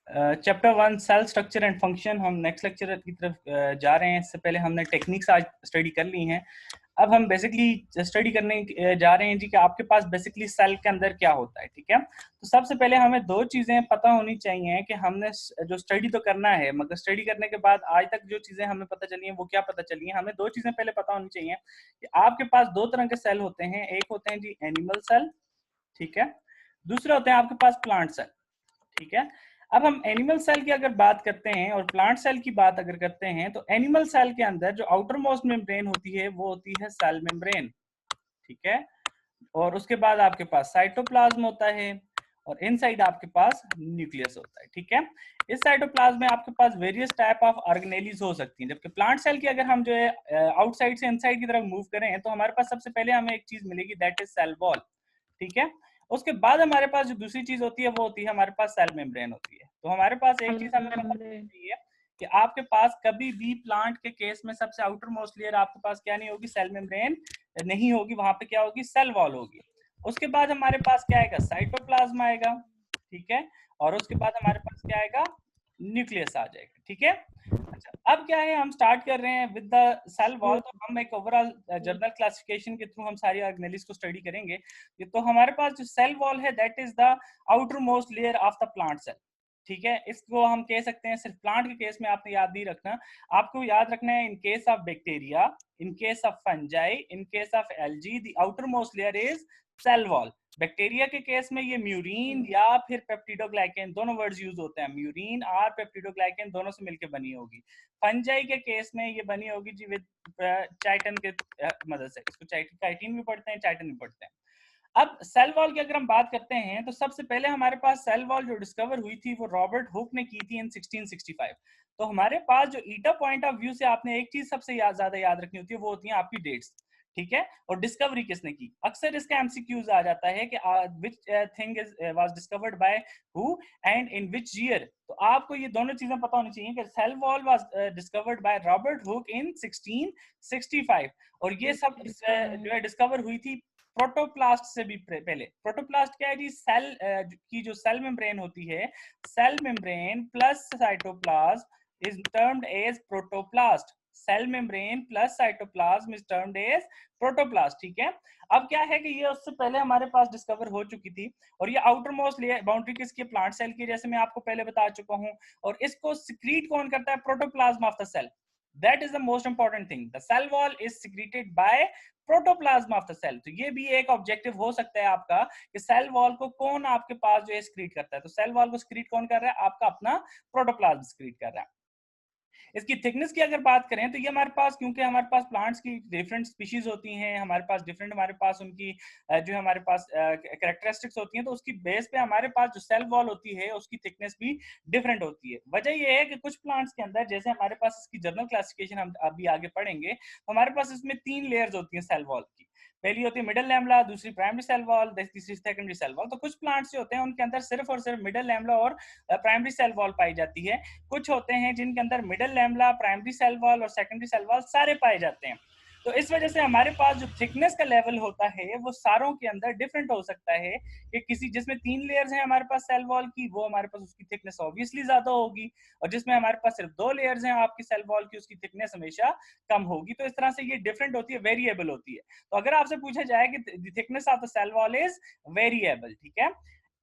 Chapter 1 cell structure and function, हम next lecture की तरफ जा रहे हैं। इससे पहले हमने टेक्निक्स आज स्टडी कर ली हैं। अब हम बेसिकली स्टडी करने जा रहे हैं जी कि आपके पास बेसिकली सेल के अंदर क्या होता है। ठीक है, तो सबसे पहले हमें दो चीजें पता होनी चाहिए कि हमने जो स्टडी तो करना है, मगर स्टडी करने के बाद आज तक जो चीजें हमें पता चली हैं वो क्या पता चली हैं। हमें दो चीजें पहले पता होनी चाहिए कि आपके पास दो तरह के सेल होते हैं। एक होते हैं जी एनिमल सेल, ठीक है, दूसरे होते हैं आपके पास प्लांट सेल। ठीक है, अब हम एनिमल सेल की अगर बात करते हैं और प्लांट सेल की बात अगर करते हैं, तो एनिमल सेल के अंदर जो आउटर मोस्ट मेम्ब्रेन होती है वो होती है सेल मेम्ब्रेन। ठीक है, और उसके बाद आपके पास साइटोप्लाज्म होता है और इनसाइड आपके पास न्यूक्लियस होता है। ठीक है, इस साइटोप्लाज्म में आपके पास वेरियस टाइप ऑफ ऑर्गेनेलीज हो सकती हैं, जबकि प्लांट सेल की अगर हम जो है आउटसाइड से इनसाइड की तरफ मूव करें तो हमारे पास सबसे पहले हमें एक चीज मिलेगी, दैट इज सेल वॉल। ठीक है, उसके बाद हमारे पास जो दूसरी चीज होती है वो होती है हमारे पास सेल मेम्ब्रेन होती है। तो हमारे पास एक चीज हमें पता होनी चाहिए कि आपके पास कभी भी प्लांट के केस में सबसे आउटर मोस्ट लेयर आपके पास क्या नहीं होगी, सेल मेम्ब्रेन नहीं होगी, वहां पे क्या होगी, सेल वॉल होगी। उसके बाद हमारे पास क्या आएगा, साइटोप्लाज्म आएगा। ठीक है, और उसके बाद हमारे पास क्या आएगा, न्यूक्लियस आ जाएगा। ठीक है, अच्छा अब क्या है, हम स्टार्ट कर रहे हैं विद द सेल वॉल। तो हम एक ओवरऑल जनरल क्लासिफिकेशन के थ्रू हम सारी ऑर्गेनेलिज को स्टडी करेंगे। तो हमारे पास जो सेल वॉल है that is the outermost layer of the plant cell. ठीक है, इसको हम कह सकते हैं, सिर्फ प्लांट के केस में आपने याद नहीं रखना, आपको याद रखना है in case of bacteria, in case of fungi, in case of algae, the outermost layer is cell wall. Bacteria के केस में ये म्यूरिन या फिर पेप्टिडोग्लाइकेन, दोनों वर्ड्स यूज होते हैं, म्यूरिन और पेप्टिडोग्लाइकेन दोनों से मिलकर बनी होगी। फंजाई के केस में ये बनी होगी जी विद चाइटन के मदद से, इसको चाइटिन भी पढ़ते हैं, चाइटन भी पढ़ते हैं। अब सेल वॉल की अगर हम बात करते हैं तो सबसे पहले हमारे पास सेल वॉल जो डिस्कवर हुई थी वो रॉबर्ट हुक ने की थी इन 1665। तो हमारे पास जो ईटा पॉइंट ऑफ व्यू से आपने एक चीज सबसे ज्यादा याद रखनी होती है, वो होती है आपकी डेट्स। ठीक है, और डिस्कवरी किसने की, अक्सर इसका एमसीक्यूज आ जाता है कि which thing is was discovered by who and in which year. तो आपको ये दोनों चीजें पता होनी चाहिए कि cell wall was discovered by Robert Hooke in 1665, और ये सब जो है डिस्कवर हुई थी प्रोटोप्लास्ट से भी पहले। प्रोटोप्लास्ट क्या है जी, सेल की जो सेल मेम्ब्रेन होती है, cell membrane plus cytoplasm is termed as protoplast. Cell membrane plus cytoplasm is termed as protoplast. ठीक है, अब क्या है कि ये उससे पहले हमारे पास डिस्कवर हो चुकी थी, और ये आउटर मोस्ट बाउंड्री किसकी, प्लांट सेल की, जैसे मैं आपको पहले बता चुका हूं। और इसको सिक्रीट कौन करता है, protoplasm of the cell. That is the most important thing. The cell wall is secreted by protoplasm of the cell. तो ये भी एक ऑब्जेक्टिव हो सकता है आपका कि सेल वॉल को कौन आपके पास जो है स्क्रीट करता है। तो सेल वॉल को स्क्रीट कौन कर रहा है, आपका अपना प्रोटोप्लाज्म स्क्रीट कर रहा है। इसकी थिकनेस की अगर बात करें तो ये हमारे पास, क्योंकि हमारे पास प्लांट्स की डिफरेंट स्पीशीज होती हैं, हमारे पास डिफरेंट, हमारे पास उनकी जो हमारे पास कैरेक्टरिस्टिक्स होती हैं, तो उसकी बेस पे हमारे पास जो सेल वॉल होती है उसकी थिकनेस भी डिफरेंट होती है। वजह यह है कि कुछ प्लांट्स के अंदर, जैसे हमारे पास इसकी जनरल क्लासिफिकेशन हम अभी आगे पढ़ेंगे, तो हमारे पास इसमें 3 लेयर्स होती हैं सेल वॉल की। पहली होती है मिडल लैमला, दूसरी प्राइमरी सेल वॉल, तीसरी सेकेंडरी सेल वॉल। तो कुछ प्लांट्स जो होते हैं उनके अंदर सिर्फ और सिर्फ मिडल लैमला और प्राइमरी सेल वॉल पाई जाती है। कुछ होते हैं जिनके अंदर middle lamella, primary cell wall और सेकेंडरी सेल वॉल सारे पाए जाते हैं। तो इस वजह से हमारे पास जो थिकनेस का लेवल होता है वो सारों के अंदर डिफरेंट हो सकता है कि किसी जिसमें 3 लेयर्स हैं हमारे पास सेल वॉल की, वो हमारे पास उसकी थिकनेस ऑब्वियसली ज्यादा होगी, और जिसमें हमारे पास सिर्फ 2 लेयर्स हैं आपकी सेल वॉल की, उसकी थिकनेस हमेशा कम होगी। तो इस तरह से ये डिफरेंट होती है, वेरिएबल होती है। तो अगर आपसे पूछा जाए कि thickness of the cell wall is variable, ठीक है,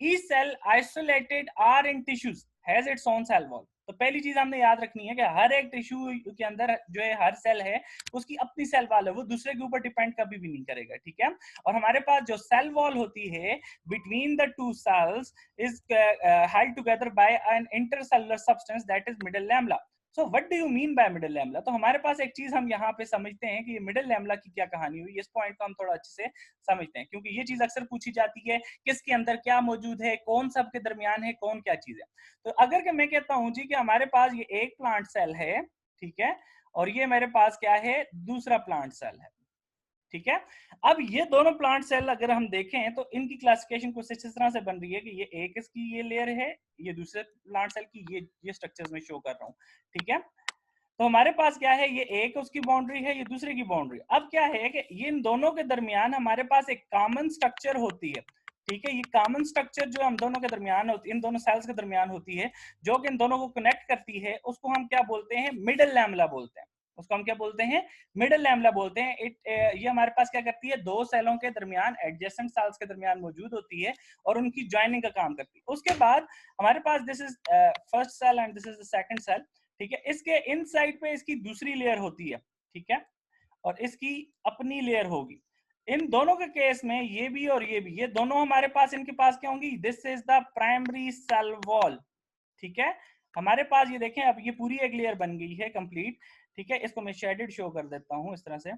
each cell isolated or in tissues has its own cell wall। तो पहली चीज हमने याद रखनी है कि हर एक टिश्यू के अंदर जो है हर सेल है उसकी अपनी सेल वॉल है, वो दूसरे के ऊपर डिपेंड कभी भी नहीं करेगा। ठीक है, और हमारे पास जो सेल वॉल होती है between the two cells is held together by an intercellular substance that is middle lamella. So what do you mean by middle lamella. तो हमारे पास एक चीज हम यहाँ पे समझते हैं कि ये मिडल लैमला की क्या कहानी हुई, इस पॉइंट को हम थोड़ा अच्छे से समझते हैं, क्योंकि ये चीज अक्सर पूछी जाती है, किसके अंदर क्या मौजूद है, कौन सब के दरमियान है, कौन क्या चीज है। तो अगर कि मैं कहता हूं जी कि हमारे पास ये एक प्लांट सेल है, ठीक है, और ये मेरे पास क्या है, दूसरा प्लांट सेल है। ठीक है, अब ये दोनों प्लांट सेल अगर हम देखें तो इनकी क्लासिफिकेशन कुछ इस तरह से बन रही है कि ये एक इसकी ये लेयर है, ये दूसरे प्लांट सेल की ये स्ट्रक्चर्स में शो कर रहा हूं। ठीक है, तो हमारे पास क्या है, ये एक उसकी बाउंड्री है, ये दूसरे की बाउंड्री। अब क्या है कि ये इन दोनों के दरमियान हमारे पास एक कॉमन स्ट्रक्चर होती है। ठीक है। ये कॉमन स्ट्रक्चर जो हम दोनों के दरमियान होती है, इन दोनों सेल्स के दरमियान होती है, जो कि इन दोनों को कनेक्ट करती है, उसको हम क्या बोलते हैं, मिडल लैमेला बोलते हैं। उसको हम क्या बोलते हैं, मिडल लैमेला बोलते हैं। ये हमारे पास क्या करती है, दो सेलों के दरमियान, एडजेसेंट सेल्स के दरमियान मौजूद होती है और उनकी ज्वाइनिंग का काम करती है। उसके बाद हमारे पास this is first cell and this is the second cell, ठीक है। इसके इनसाइड पे इसकी दूसरी लेयर होती है, ठीक है, और इसकी अपनी लेयर होगी। इन दोनों के केस में ये भी और ये भी, ये दोनों हमारे पास, इनके पास क्या होंगी, this is the primary cell wall, ठीक है। हमारे पास ये देखें, अब ये पूरी एक लेयर बन गई है कंप्लीट, ठीक है। इसको मैं शेडेड शो कर देता हूं इस तरह से।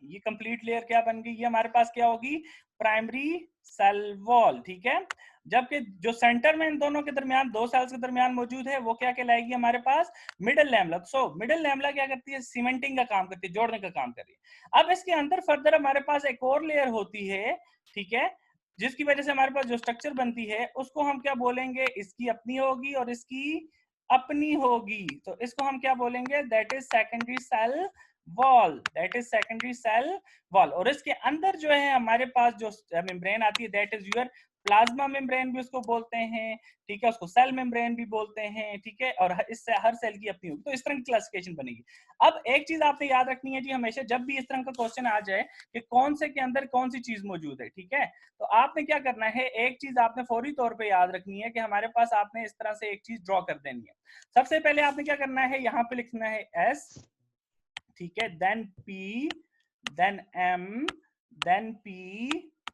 ये कंप्लीट लेयर क्या बन गई, ये हमारे पास क्या होगी, प्राइमरी सेल वॉल, ठीक है। जबकि जो सेंटर में इन दोनों के दरमियान, दो सेल्स के दरमियान मौजूद है, वो क्या कहलाएगी हमारे पास, middle lamella. So middle lamella क्या करती है, सीमेंटिंग का काम करती है, जोड़ने का काम कर रही है। अब इसके अंदर फर्दर हमारे पास एक और लेयर होती है, ठीक है, जिसकी वजह से हमारे पास जो स्ट्रक्चर बनती है उसको हम क्या बोलेंगे, इसकी अपनी होगी और इसकी अपनी होगी। तो इसको हम क्या बोलेंगे, that is secondary cell wall, that is secondary cell wall. और इसके अंदर जो है हमारे पास जो मेम्ब्रेन आती है, that is your plasma membrane भी उसको बोलते हैं, ठीक है, उसको सेल मेम्ब्रेन भी बोलते हैं, ठीक है। और इससे हर सेल की अपनी होगी, तो इस तरह की क्लासिफिकेशन बनेगी। अब एक चीज आपने याद रखनी है जी, हमेशा जब भी इस तरह का क्वेश्चन आ जाए कि कौन से के अंदर कौन सी चीज मौजूद है, ठीक है, तो आपने क्या करना है, एक चीज आपने फौरी तौर पे याद रखनी है कि हमारे पास आपने इस तरह से एक चीज ड्रॉ कर देनी है। सबसे पहले आपने क्या करना है, यहाँ पे लिखना है एस, ठीक है, then P, then M, then P,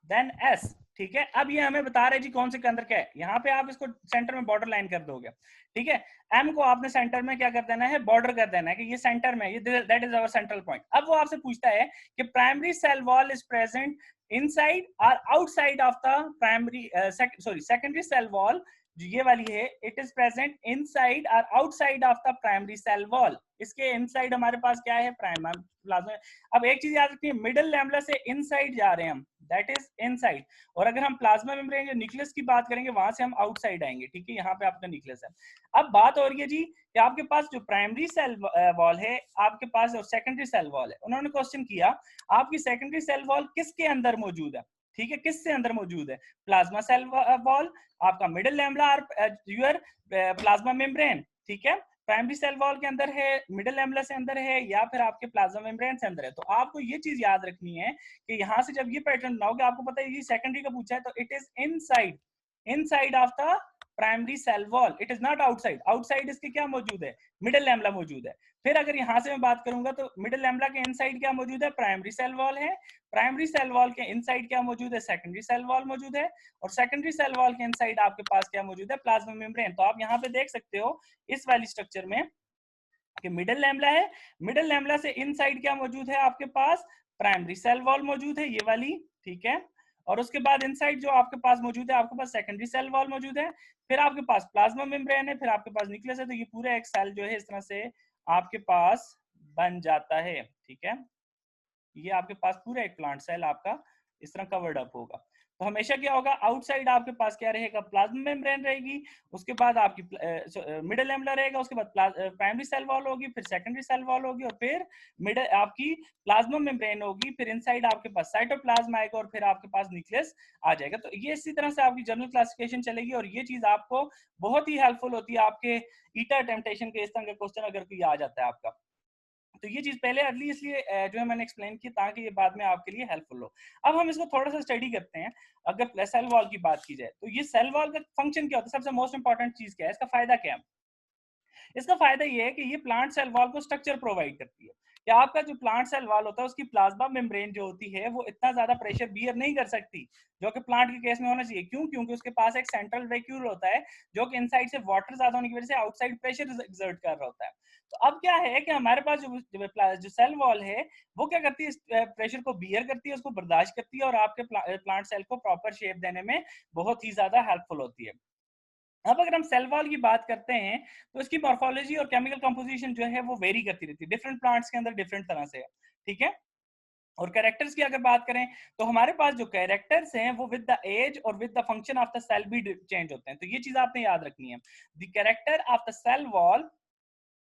then S, ठीक है। अब ये हमें बता रहे जी कौन से के अंदर क्या है। यहाँ पे आप इसको सेंटर में बॉर्डर लाइन कर दोगे, ठीक है। एम को आपने सेंटर में क्या कर देना है, बॉर्डर कर देना है कि ये सेंटर में, ये that is our central point. अब वो आपसे पूछता है कि primary cell wall is present inside और outside of the primary secondary cell wall, जो ये वाली है, इट इज प्रेजेंट इनसाइड और outside of the primary cell wall. इसके इनसाइड हमारे पास क्या है, प्राइमरी प्लाज्मा। अब एक चीज याद रखिए, मिडल लैमेला से इनसाइड जा रहे हैं हम, दैट इज इनसाइड। और अगर हम प्लाज्मा मेम्ब्रेन, जो न्यूक्लियस की बात करेंगे, वहां से हम आउटसाइड आएंगे, ठीक है। यहाँ पे आपका न्यूक्लियस है। अब बात हो रही है जी कि आपके पास जो प्राइमरी सेल वॉल है आपके पास, और सेकेंडरी सेल वॉल है, उन्होंने क्वेश्चन किया आपकी सेकेंडरी सेल वॉल किसके अंदर मौजूद है, ठीक है, किससे अंदर मौजूद है, प्लाज्मा सेल वॉल, आपका मिडल लैमेला और योर प्लाज्मा मेम्ब्रेन, ठीक है। प्राइमरी सेल वॉल के अंदर है, मिडल लैमेला से अंदर है, या फिर आपके प्लाज्मा मेम्ब्रेन से अंदर है। तो आपको ये चीज याद रखनी है कि यहाँ से जब ये पैटर्न बनाओगे, आपको पता है ये सेकेंडरी का पूछा है, तो it is inside, inside of the primary cell wall, it is not outside. Outside इसके क्या मौजूद है, मिडल लैमेला मौजूद है। फिर अगर यहाँ से मैं बात करूंगा तो मिडल लैमेला के इनसाइड क्या मौजूद है, प्राइमरी सेल वॉल है। प्राइमरी सेल वॉल के इनसाइड क्या मौजूद है, सेकेंडरी सेल वॉल मौजूद है। और सेकेंडरी सेल वॉल के इनसाइड आपके पास क्या मौजूद है, प्लाज्मा मेम्ब्रेन। तो आप यहाँ पे देख सकते हो इस वाली स्ट्रक्चर में कि मिडल लैमेला है, मिडल लैमेला से इनसाइड क्या मौजूद है आपके पास, प्राइमरी सेल वॉल मौजूद है, ये वाली, ठीक है। और उसके बाद इनसाइड जो आपके पास मौजूद है, आपके पास सेकेंडरी सेल वॉल मौजूद है। फिर आपके पास प्लाज्मा मेम्ब्रेन है, फिर आपके पास न्यूक्लियस है। तो ये पूरा एक सेल जो है इस तरह से आपके पास बन जाता है, ठीक है। ये आपके पास पूरा एक प्लांट सेल आपका इस तरह कवर्ड अप होगा। तो हमेशा क्या होगा, आउटसाइड आपके पास क्या रहेगा, प्लाज्मा मेम्ब्रेन रहेगी, उसके बाद आपकी मिडल लैमेला रहेगा, उसके बाद प्राइमरी सेल वॉल होगी, फिर सेकेंडरी सेल वॉल होगी, और फिर मिडल आपकी प्लाज्मा मेम्ब्रेन होगी, फिर इनसाइड आपके पास साइटोप्लाज्म आएगा, और फिर आपके पास न्यूक्लियस आ जाएगा। तो ये इसी तरह से आपकी जनरल क्लासिफिकेशन चलेगी, और ये चीज आपको बहुत ही हेल्पफुल होती है आपके ईटा टेम्पटेशन के इस तरह का क्वेश्चन अगर कोई आ जाता है आपका। तो ये चीज पहले अर्ली इसलिए जो है मैंने एक्सप्लेन की ताकि ये बाद में आपके लिए हेल्पफुल हो। अब हम इसको थोड़ा सा स्टडी करते हैं। अगर सेल वॉल की बात की जाए तो ये सेल वॉल का फंक्शन क्या होता है, सबसे मोस्ट इंपॉर्टेंट चीज क्या है, इसका फायदा क्या है। इसका फायदा ये है कि ये प्लांट सेल वॉल को स्ट्रक्चर प्रोवाइड करती है कि आपका जो प्लांट सेल वॉल होता है उसकी प्लाज्मा मेम्ब्रेन जो होती है वो इतना ज्यादा प्रेशर बियर नहीं कर सकती, जो कि प्लांट के केस में होना चाहिए। क्यों? क्योंकि उसके पास एक सेंट्रल वैक्यूल होता है जो कि इनसाइड से वाटर ज्यादा होने की वजह से आउटसाइड प्रेशर एक्सर्ट कर रहा होता है। तो अब क्या है कि हमारे पास जो सेल वॉल है वो क्या करती है, प्रेशर को बियर करती है, उसको बर्दाश्त करती है, और आपके प्लांट सेल को प्रॉपर शेप देने में बहुत ही ज्यादा हेल्पफुल होती है। अब अगर हम सेल वॉल की बात करते हैं तो इसकी मॉर्फोलॉजी और केमिकल कंपोजिशन जो है वो वेरी करती रहती है, डिफरेंट प्लांट्स के अंदर डिफरेंट तरह से है, ठीक है। और कैरेक्टर्स की अगर बात करें तो हमारे पास जो कैरेक्टर्स हैं वो विद द एज और with the function of the cell भी चेंज होते हैं। तो ये चीज आपने याद रखनी है, the character of the cell wall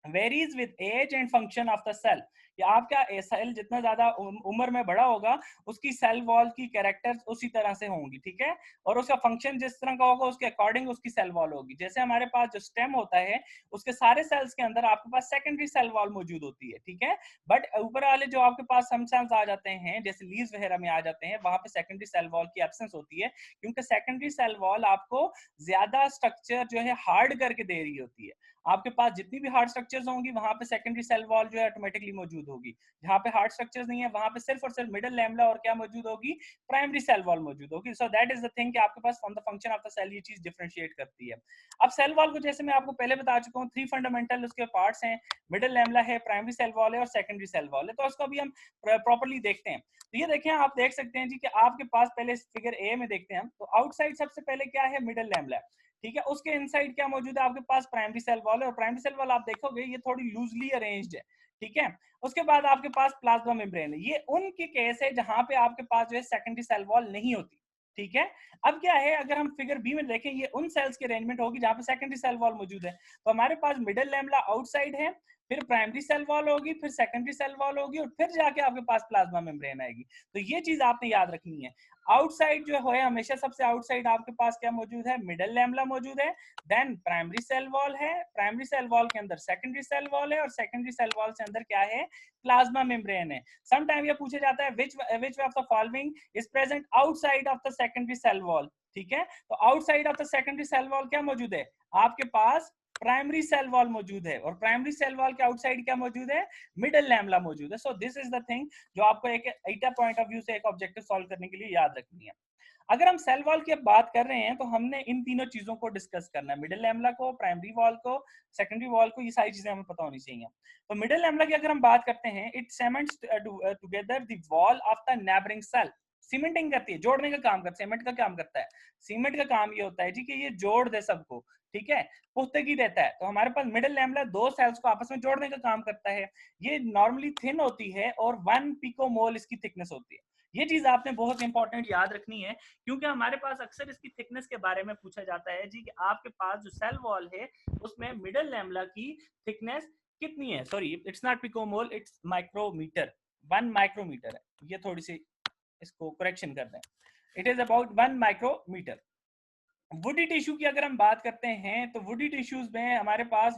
varies with age and function of the cell, कि आपका सेल जितना ज्यादा उम्र में बड़ा होगा उसकी सेल वॉल की कैरेक्टर्स उसी तरह से होंगी, ठीक है, और उसका फंक्शन जिस तरह का होगा उसके अकॉर्डिंग उसकी सेल वॉल होगी। जैसे हमारे पास जो स्टेम होता है उसके सारे सेल्स के अंदर आपके पास सेकेंडरी सेल वॉल मौजूद होती है, ठीक है, बट ऊपर वाले जो आपके पास सम सेल्स आ जाते हैं जैसे लीव्स वगैरह में आ जाते हैं, वहां पे सेकेंडरी सेल वॉल की एब्सेंस होती है, क्योंकि सेकेंडरी सेल वॉल आपको ज्यादा स्ट्रक्चर जो है हार्ड करके दे रही होती है। आपके पास जितनी भी हार्ड स्ट्रक्चर्स होंगी वहां पे सेकेंडरी सेल वॉल जो है ऑटोमेटिकली मौजूद होगी। जहां पे हार्ड स्ट्रक्चर्स नहीं है वहां पे सिर्फ और सिर्फ मिडिल लैम्बडा और क्या मौजूद होगी, प्राइमरी सेल वॉल मौजूद होगी। So that is the thing कि आपके पास from the function of the cell ये चीज डिफरेंशिएट करती है। अब सेल वॉल को जैसे मैं आपको पहले बता चुका हूँ 3 फंडामेंटल उसके पार्ट्स हैं, मिडिल लैम्बडा है, प्राइमरी सेल वॉल है और सेकेंडरी सेल वॉल है। तो उसको अभी हम प्रॉपर्ली देखते हैं। तो ये देखें, आप देख सकते हैं जी कि आपके पास पहले फिगर ए में देखते हैं हम, तो आउटसाइड सबसे पहले क्या है, मिडिल लैम्बडा, ठीक है, उसके इनसाइड क्या मौजूद है, आपके पास प्राइमरी सेल वॉल है, और प्राइमरी सेल वॉल आप देखोगे ये थोड़ी लूजली अरेंज्ड है, ठीक है। उसके बाद आपके पास प्लाज्मा मेम्ब्रेन है, ये उनके केस है जहां पे आपके पास जो है सेकेंडरी सेल वॉल नहीं होती, ठीक है। अब क्या है, अगर हम फिगर बी में देखें, ये उन सेल्स की अरेंजमेंट होगी जहां पे सेकेंडरी सेल वॉल मौजूद है। तो हमारे पास मिडिल लैम्बडा आउटसाइड है, फिर प्राइमरी सेल वॉल होगी, फिर सेकेंडरी सेल वॉल होगी, और फिर जाके आपके पास प्लाज्मा मेम्ब्रेन आएगी। तो ये चीज आपने याद रखनी है। आउटसाइड जो है हमेशा सबसे आउटसाइड आपके पास क्या मौजूद है, मिडिल लैम्बडा मौजूद है, देन प्राइमरी सेल वॉल है, प्राइमरी सेल वॉल के अंदर सेकेंडरी सेल वॉल है, और सेकेंडरी सेल वॉल से अंदर क्या है, प्लाज्मा मेम्ब्रेन है। सम टाइम ये पूछा जाता है which of the following is present outside of the secondary cell wall, ठीक है। तो outside of the secondary cell wall क्या मौजूद है, आपके पास प्राइमरी सेल वॉल मौजूद है, और प्राइमरी सेल वॉल के आउटसाइड क्या मौजूद है, मिडिल लैम्बडा मौजूद है। So this is the thing जो आपको एक एटा पॉइंट ऑफ व्यू से एक ऑब्जेक्टिव सॉल्व करने के लिए याद रखनी है। अगर हम सेल वॉल की अब बात कर रहे हैं तो हमने इन तीनों चीजों को डिस्कस करना है, मिडिल लैम्बडा को, प्राइमरी वॉल को, सेकेंडरी वॉल को, ये सारी चीजें हमें पता होनी चाहिए। तो मिडिल लैम्बडा की अगर हम बात करते हैं, it cements together the wall of the neighbouring cell, cementing करती है, जोड़ने का काम करता है, सीमेंट का काम करता है। सीमेंट का काम ये होता है जी कि ये जोड़ दे सबको, ठीक है, पुख्तगी देता है। तो हमारे पास मिडिल लैम्बडा दो सेल्स को आपस में जोड़ने का काम करता है। ये नॉर्मली थिन होती है और 1 पिकोमोल इसकी थिकनेस होती है। ये चीज आपने बहुत इंपॉर्टेंट याद रखनी है, क्योंकि हमारे पास अक्सर इसकी थिकनेस के बारे में पूछा जाता है जी कि आपके पास जो सेल वॉल है उसमें मिडिल लैम्बडा की थिकनेस कितनी है। Sorry, it's not picomole, it's micrometer, 1 micrometer है। ये थोड़ी सी इसको करेक्शन कर दें, it is about 1 micrometer. Woody tissue की अगर हम बात करते हैं तो वुडी टिश्यूज में हमारे पास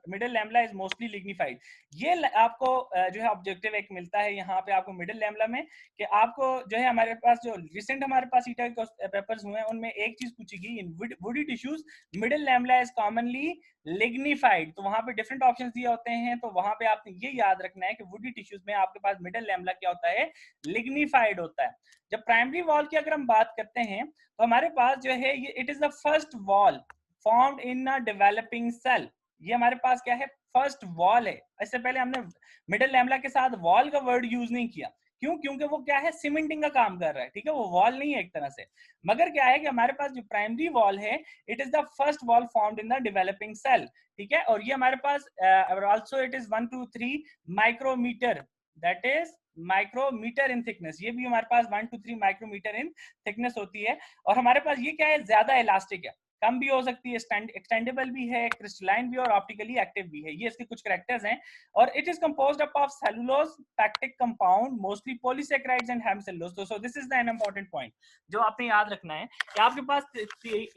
middle lambda is mostly lignified. ये आपको जो है ऑब्जेक्टिव एक मिलता है यहाँ पे आपको मिडिल लैम्बडा में, कि आपको जो है हमारे पास जो रिसेंट हमारे पास ईटा पेपर्स हुए हैं उनमें एक चीज पूछी गई, in woody tissues middle lambda is commonly lignified. तो वहां पे डिफरेंट ऑप्शन दिए होते हैं, तो वहां पे आपने ये याद रखना है कि वुडी टिश्यूज में आपके पास मिडिल लैम्बडा क्या होता है, लिग्निफाइड होता है। जब प्राइमरी वॉल की अगर हम बात करते हैं तो हमारे पास जो है ये it is the first wall formed in a developing cell. ये हमारे पास क्या है, फर्स्ट वॉल है। इससे पहले हमने मिडिल लैम्बडा के साथ वॉल का वर्ड यूज नहीं किया, क्यों, क्योंकि वो क्या है, सीमेंटिंग का काम कर रहा है, ठीक है, वो वॉल नहीं है एक तरह से। मगर क्या है कि हमारे पास जो प्राइमरी वॉल है, it is the first wall formed in the developing cell, ठीक है। और ये हमारे पास also it is 1 to 3 micrometer, that is micrometer in thickness. ये भी हमारे पास 1 to 3 माइक्रोमीटर इन थिकनेस होती है। और हमारे पास ये क्या है, ज्यादा इलास्टिक है, कम भी हो सकती है, एक्सटेंडेबल भी है, क्रिस्टलाइन भी और ऑप्टिकली एक्टिव भी है। ये इसके कुछ कैरेक्टर्स हैं। और it is composed of cellulose, pectic compound, mostly polysaccharides and hemicellulose. So this is the an important point जो आपने याद रखना है कि आपके पास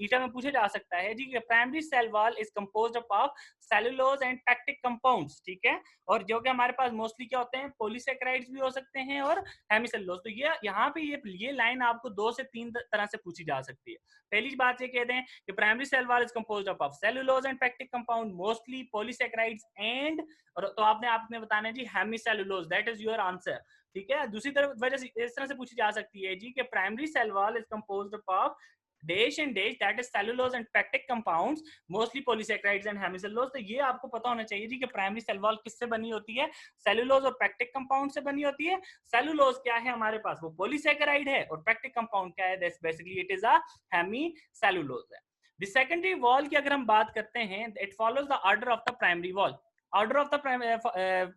ईटा में पूछा जा सकता है जी कि primary cell wall is composed of cellulose and pectic compounds, ठीक है, और जो कि हमारे पास मोस्टली क्या होते हैं, पॉलीसैकेराइड्स भी हो सकते हैं और हेमिसेलुलोज। तो ये यहाँ पे ये लाइन आपको 2 से 3 तरह से पूछी जा सकती है। पहली बात ये कह दें कि primary cell wall is composed of cellulose and pectic compound, mostly polysaccharides and, और तो आपने बताना है जी hemicellulose, that is your answer, ठीक है। दूसरी तरफ वजह से इस तरह से पूछी जा सकती है जी कि primary cell wall is composed of dash and dash, that is cellulose and pectic compounds, mostly polysaccharides and hemicellulose. तो ये आपको पता होना चाहिए जी कि प्राइमरी सेल वॉल किससे बनी होती है, सेलुलोज और पैक्टिक कंपाउंड से बनी होती है। सेलुलोज क्या है हमारे पास, वो पॉलीसैकेराइड है, और पैक्टिक कंपाउंड क्या है, that's basically it is a hemicellulose है। द सेकेंडरी वॉल की अगर हम बात करते हैं, it follows the order of the primary wall. Order of the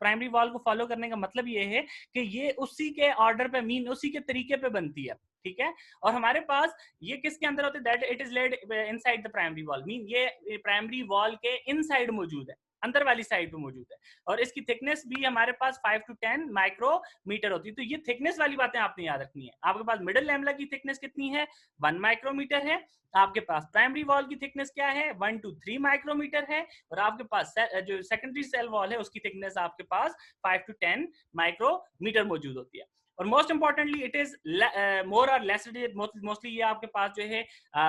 primary wall को फॉलो करने का मतलब ये है कि ये उसी के ऑर्डर पे, मीन उसी के तरीके पे बनती है, ठीक है। और हमारे पास ये किसके अंदर होती है, that it is laid inside the primary wall, mean ये प्राइमरी वॉल के इनसाइड मौजूद है, अंदर वाली साइड पे मौजूद है, और इसकी थिकनेस भी हमारे पास 5 to 10 माइक्रोमीटर होती है। तो ये थिकनेस वाली बातें आपने याद रखनी है। आपके पास मिडल लैमेला की थिकनेस कितनी है, 1 माइक्रोमीटर है। आपके पास प्राइमरी वॉल की थिकनेस क्या है, 1 to 3 माइक्रोमीटर है। और आपके पास जो सेकेंडरी सेल वॉल है उसकी थिकनेस आपके पास 5 to 10 माइक्रोमीटर मौजूद होती है। और most importantly it is more और लेस, मोस्टली ये आपके पास जो है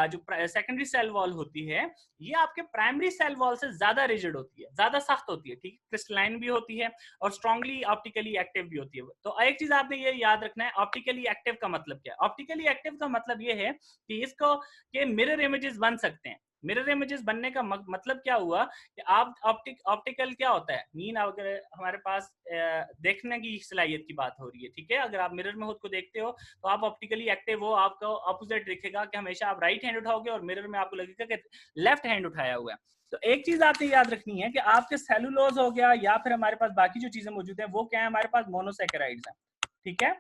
जो सेकेंडरी सेल वॉल होती है ये आपके प्राइमरी सेल वॉल से ज्यादा रिजिड होती है, ज्यादा सख्त होती है, ठीक है, क्रिस्टलाइन भी होती है और स्ट्रांगली ऑप्टिकली एक्टिव भी होती है। तो एक चीज आपने ये याद रखना है, ऑप्टिकली एक्टिव का मतलब क्या है। ऑप्टिकली एक्टिव का मतलब ये है कि इसको के मिरर इमेजेस बन सकते हैं। मिरर इमेजेस बनने का मतलब क्या हुआ कि आप ऑप्टिकल क्या होता है, मीन अगर हमारे पास देखने की सलाहियत की बात हो रही है, ठीक है, अगर आप मिरर में खुद को देखते हो तो आप ऑप्टिकली एक्टिव हो, आपको अपोजिट दिखेगा कि हमेशा आप राइट हैंड उठाओगे और मिरर में आपको लगेगा कि लेफ्ट हैंड उठाया हुआ है। तो एक चीज आपने याद रखनी है कि आपके सेलुलोज हो गया या फिर हमारे पास बाकी जो चीजें मौजूद है वो क्या है, हमारे पास मोनोसैकेराइड्स है, ठीक है।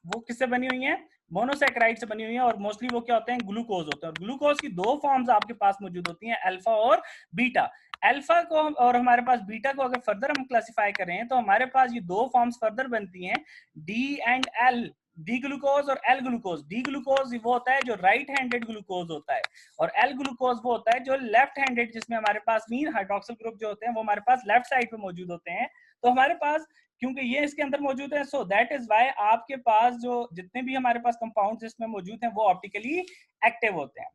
वो किससे बनी हुई है, मोनोसैकेराइड से बनी हुई है, और मोस्टली वो क्या होते हैं, ग्लूकोज होते हैं। और ग्लूकोज की दो फॉर्म्स आपके पास मौजूद होती हैं, अल्फा और बीटा। अल्फा को और हमारे पास बीटा को अगर फर्दर हम क्लासिफाई करें तो हमारे पास ये दो फॉर्म्स फर्दर बनती हैं, D and L, D glucose और एल ग्लूकोज। डी ग्लूकोज वो होता है जो राइट हैंडेड ग्लूकोज होता है, और एल ग्लूकोज वो होता है जो लेफ्ट हैंडेड, जिसमें हमारे पास मीन हाइड्रोक्सिल ग्रुप जो होते हैं वो हमारे पास लेफ्ट साइड पे मौजूद होते हैं। तो हमारे पास क्योंकि ये इसके अंदर मौजूद है, सो दैट इज वाई आपके पास जो जितने भी हमारे पास कंपाउंड्स इसमें मौजूद हैं वो ऑप्टिकली एक्टिव होते हैं।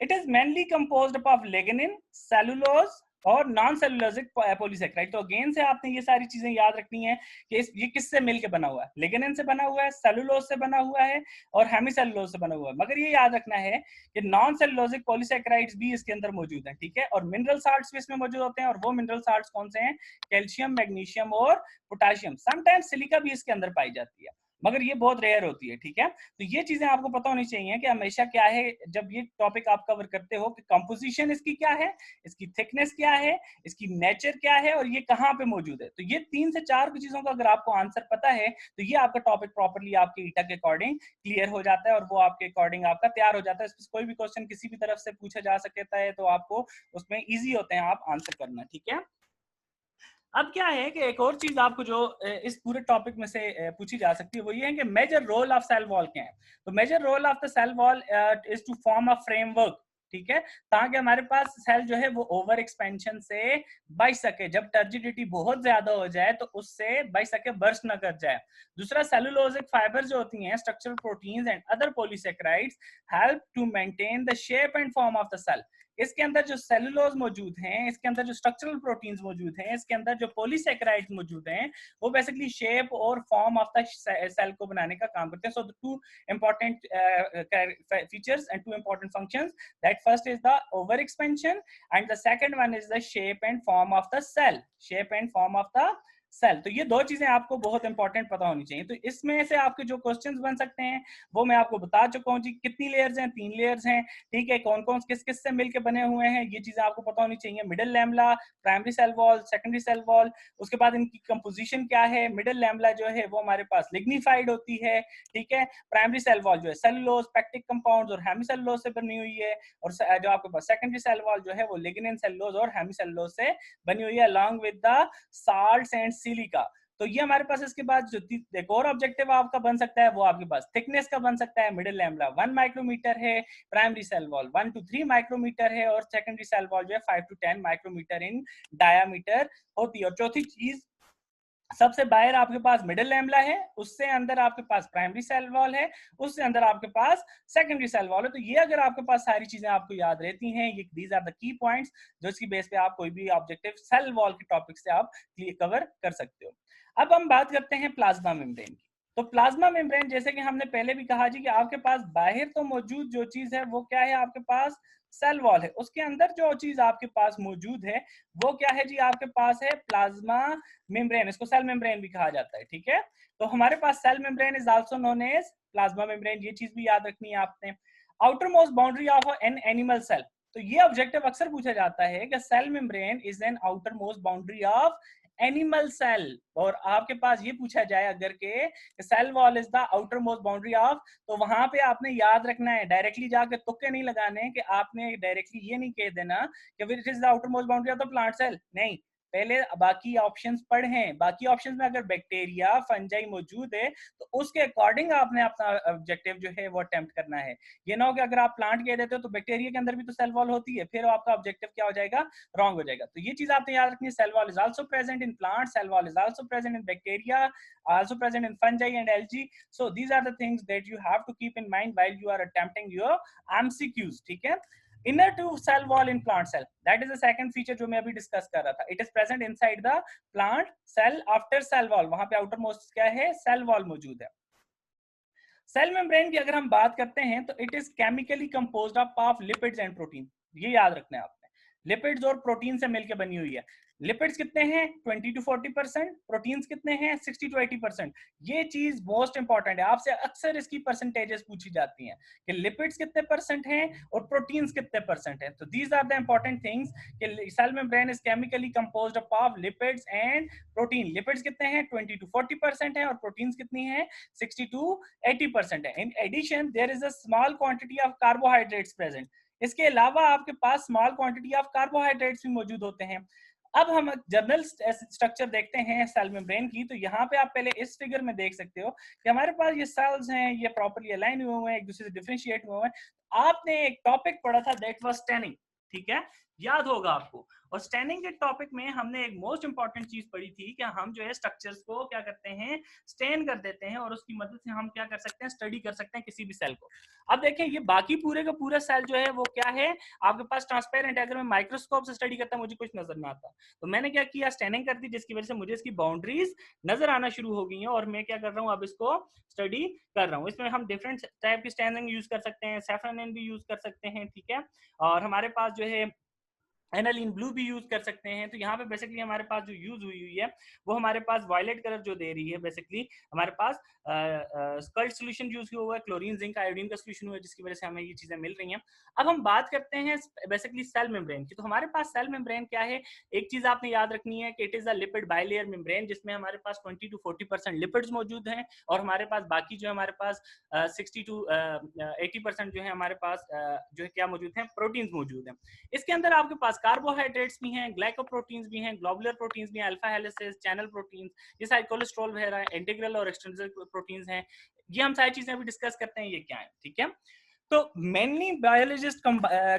It is mainly composed of lignin, cellulose और नॉन सेलुलोजिक पॉलीसेकेराइड। तो अगेन से आपने ये सारी चीजें याद रखनी है कि ये किससे मिलके बना हुआ है, लिग्निन से बना हुआ है, सेलुलोज से बना हुआ है और हेमिसेलुलोज से बना हुआ है। मगर ये याद रखना है कि नॉन सेलुलोजिक पॉलीसेकेराइड्स भी इसके अंदर मौजूद हैं, ठीक है। और मिनरल साल्ट्स भी इसमें मौजूद होते हैं, और वो मिनरल साल्ट्स कौन से हैं, कैल्शियम, मैग्नीशियम और पोटाशियम। समटाइम्स सिलिका भी इसके अंदर पाई जाती है, मगर ये बहुत रेयर होती है, ठीक है। तो ये चीजें आपको पता होनी चाहिए कि हमेशा क्या है जब ये टॉपिक आप कवर करते हो कि कंपोजिशन इसकी क्या है, इसकी थिकनेस क्या है, इसकी नेचर क्या है और ये कहाँ पे मौजूद है। तो ये 3 से 4 चीजों का अगर आपको आंसर पता है तो ये आपका टॉपिक प्रॉपर्ली आपके ईटा के अकॉर्डिंग क्लियर हो जाता है और वो आपके अकॉर्डिंग आपका तैयार हो जाता है। इसमें कोई भी क्वेश्चन किसी भी तरफ से पूछा जा सकता है तो आपको उसमें ईजी होते हैं आप आंसर करना, ठीक है। अब क्या है कि एक और चीज आपको जो इस पूरे टॉपिक में से पूछी जा सकती है वो ये है कि major role of cell wall क्या है। तो major role of the cell wall is to form a framework, ठीक है, ताकि हमारे पास सेल जो है वो ओवर एक्सपेंशन से बच सके, जब टर्जिडिटी बहुत ज्यादा हो जाए तो उससे बच सके, बर्स्ट ना कर जाए। दूसरा, सेलुलोजिक फाइबर जो होती हैं, structural proteins and other polysaccharides help to maintain the shape and form of the cell. इसके अंदर जो सेलुलोज मौजूद हैं, इसके अंदर जो स्ट्रक्चरल प्रोटीन्स मौजूद हैं, इसके अंदर जो पॉलीसेकेराइड्स मौजूद हैं, वो बेसिकली शेप और फॉर्म ऑफ द सेल को बनाने का काम करते हैं। So the two important features and two important functions, that first is the over expansion and the second one is the shape and form of the cell, shape and form of the cell. तो ये दो चीजें आपको बहुत important पता होनी चाहिए। तो इसमें से आपके जो क्वेश्चंस बन सकते हैं वो मैं आपको बता चुका हूँ जी। कितनी लेयर्स हैं, 3 लेयर्स हैं, ठीक है। कौन कौन किस किस से मिलकर बने हुए हैं ये चीजें आपको पता होनी चाहिए। Middle lamella, primary cell wall, secondary cell wall, उसके बाद इनकी कंपोजिशन क्या है। मिडिल लैमेला जो है वो हमारे पास लिग्निफाइड होती है, ठीक है। प्राइमरी सेल वॉल जो है सेलुलोज, पेक्टिक कंपाउंड्स और हेमिसेलुलोज से बनी हुई है, और जो आपके पास सेकेंडरी सेल वॉल जो है वो लिग्निन, सेलुलोज और हेमिसेलुलोज से बनी हुई है along with the salts and silica. तो ये हमारे पास इसके बाद जो एक और ऑब्जेक्टिव आपका बन सकता है वो आपके पास थिकनेस का बन सकता है। मिडिल लैमेला 1 माइक्रोमीटर है, primary cell wall 1 to 3 micrometre है, और सेकेंडरी सेल वॉल जो है 5 to 10 माइक्रोमीटर इन डायामीटर होती है। और चौथी चीज, सबसे बाहर आपके पास मिडिल लैमेला है, उससे अंदर आपके पास प्राइमरी सेल वॉल है, उससे अंदर आपके पास सेकेंडरी सेल वॉल है। तो ये अगर आपके पास सारी चीजें आपको याद रहती हैं, ये these are the key points जो इसकी बेस पे आप कोई भी ऑब्जेक्टिव सेल वॉल के टॉपिक से आप कवर कर सकते हो। अब हम बात करते हैं प्लाज्मा मेम्ब्रेन की। तो प्लाज्मा मेम्ब्रेन, जैसे कि हमने पहले भी कहा जी कि आपके पास बाहर तो मौजूद जो चीज है वो क्या है, आपके पास सेल वॉल है, उसके अंदर जो चीज आपके पास मौजूद है वो क्या है जी, आपके पास है प्लाज्मा मेम्ब्रेन। इसको सेल मेम्ब्रेन भी कहा जाता है, ठीक है। तो हमारे पास cell membrane is also known as plasma membrane. ये चीज भी याद रखनी है आपने। Outer most boundary of an animal cell. तो ये ऑब्जेक्टिव अक्सर पूछा जाता है कि cell membrane is an outer most boundary of animal cell, और आपके पास ये पूछा जाए अगर के cell wall is the outer most boundary of, तो वहां पे आपने याद रखना है, डायरेक्टली जाके तुक्के नहीं लगाने कि आपने डायरेक्टली ये नहीं कह देना कि which is the outer most boundary of the plant cell, नहीं। पहले बाकी ऑप्शंस पढ़ें, बाकी ऑप्शंस में अगर बैक्टीरिया फंजाई मौजूद है तो उसके अकॉर्डिंग आपने अपना ऑब्जेक्टिव जो है वो अटेम्प्ट करना है। ये ना हो कि अगर आप प्लांट कह देते हो तो बैक्टीरिया के अंदर भी तो सेल वॉल होती है, फिर आपका ऑब्जेक्टिव क्या हो जाएगा, रॉन्ग हो जाएगा। तो ये चीज आपने याद रखनी है, cell wall is also present in plant, cell wall is also present in bacteria, also present in fungi and algae. So these are the things that you have to keep in mind while you are attempting your MCQs. ठीक है, inner to cell wall in plant cell, that is the second feature जो मैं अभी discuss कर रहा था. It is present inside the plant cell after cell wall. वहां पे outermost क्या है, cell wall मौजूद है. सेल मेम्ब्रेन की अगर हम बात करते हैं तो it is chemically composed of lipids and protein. ये याद रखना है आपने, लिपिड्स और प्रोटीन से मिलकर बनी हुई है. लिपिड्स कितने हैं 20 to 40%, प्रोटीन्स कितने हैं 60 to 80%. ये चीज मोस्ट इंपॉर्टेंट है, आपसे अक्सर इसकी परसेंटेजेस पूछी जाती हैं कि लिपिड्स कितने परसेंट हैं और प्रोटीन्स कितने परसेंट हैं. तो these are the important things कि cell membrane is chemically composed of lipids and protein. Lipids कितने हैं 20 to 40% है और प्रोटीन्स कितनी है 60 to 80% है. In addition there is a small quantity of carbohydrates present. इसके अलावा आपके पास स्मॉल क्वांटिटी ऑफ कार्बोहाइड्रेट्स भी मौजूद होते हैं. अब हम जनरल स्ट्रक्चर देखते हैं सेल मेम्ब्रेन की. तो यहाँ पे आप पहले इस फिगर में देख सकते हो कि हमारे पास ये सेल्स हैं, ये प्रॉपर्ली अलाइन हुए हैं, एक दूसरे से डिफरेंशिएट हुए हैं. आपने एक टॉपिक पढ़ा था दैट वाज स्टेनिंग, ठीक है, याद होगा आपको. और स्टेनिंग के टॉपिक में हमने एक मोस्ट इंपॉर्टेंट चीज पढ़ी थी कि हम जो है स्ट्रक्चर्स को क्या करते हैं, स्टेन कर देते हैं और उसकी मदद से हम क्या कर सकते हैं, स्टडी कर सकते हैं किसी भी सेल को. अब देखें ये बाकी पूरे का पूरा सेल जो है वो क्या है आपके पास ट्रांसपेरेंट है. अगर मैं माइक्रोस्कोप से स्टडी करता मुझे कुछ नजर ना आता, तो मैंने क्या किया, स्टेनिंग कर दी, जिसकी वजह से मुझे इसकी बाउंड्रीज नजर आना शुरू हो गई हैं और मैं क्या कर रहा हूँ, अब इसको स्टडी कर रहा हूँ. इसमें हम डिफरेंट टाइप की स्टेनिंग यूज कर सकते हैं, सैफ्रन भी यूज कर सकते हैं, ठीक है, और हमारे पास जो है एनालिन ब्लू भी यूज कर सकते हैं. तो यहाँ पे बेसिकली हमारे पास जो यूज हुई है वो हमारे पास वायलेट कलर जो दे रही है, बेसिकली हमारे पास स्कल्ट सॉल्यूशन यूज हुआ है, क्लोरीन जिंक आयोडीन का सॉल्यूशन हुआ है, जिसकी वजह से हमें ये चीजें मिल रही हैं. अब हम बात करते हैं बेसिकली सेल मेम्ब्रेन की. तो हमारे पास सेल मेम्ब्रेन क्या है, एक चीज आपने याद रखनी है कि it is a lipid bilayer membrane, जिसमें हमारे पास 20 to 40% लिपिड्स मौजूद हैं और हमारे पास बाकी जो है हमारे पास 60 to 80% जो है हमारे पास जो है क्या मौजूद है, प्रोटीन्स मौजूद हैं. इसके अंदर आपके पास कार्बोहाइड्रेट्स भी हैं, ग्लाइकोप्रोटीन्स भी हैं, ग्लोबुलर प्रोटीन्स भी हैं, अल्फा हेलिसेस, चैनल प्रोटीन्स, ये सारे कोलेस्ट्रॉल वगैरह, इंटीग्रल और एक्सट्रिंसिक प्रोटीन्स हैं. ये हम सारी चीजें अभी डिस्कस करते हैं ये क्या है, ठीक है. तो mainly biologists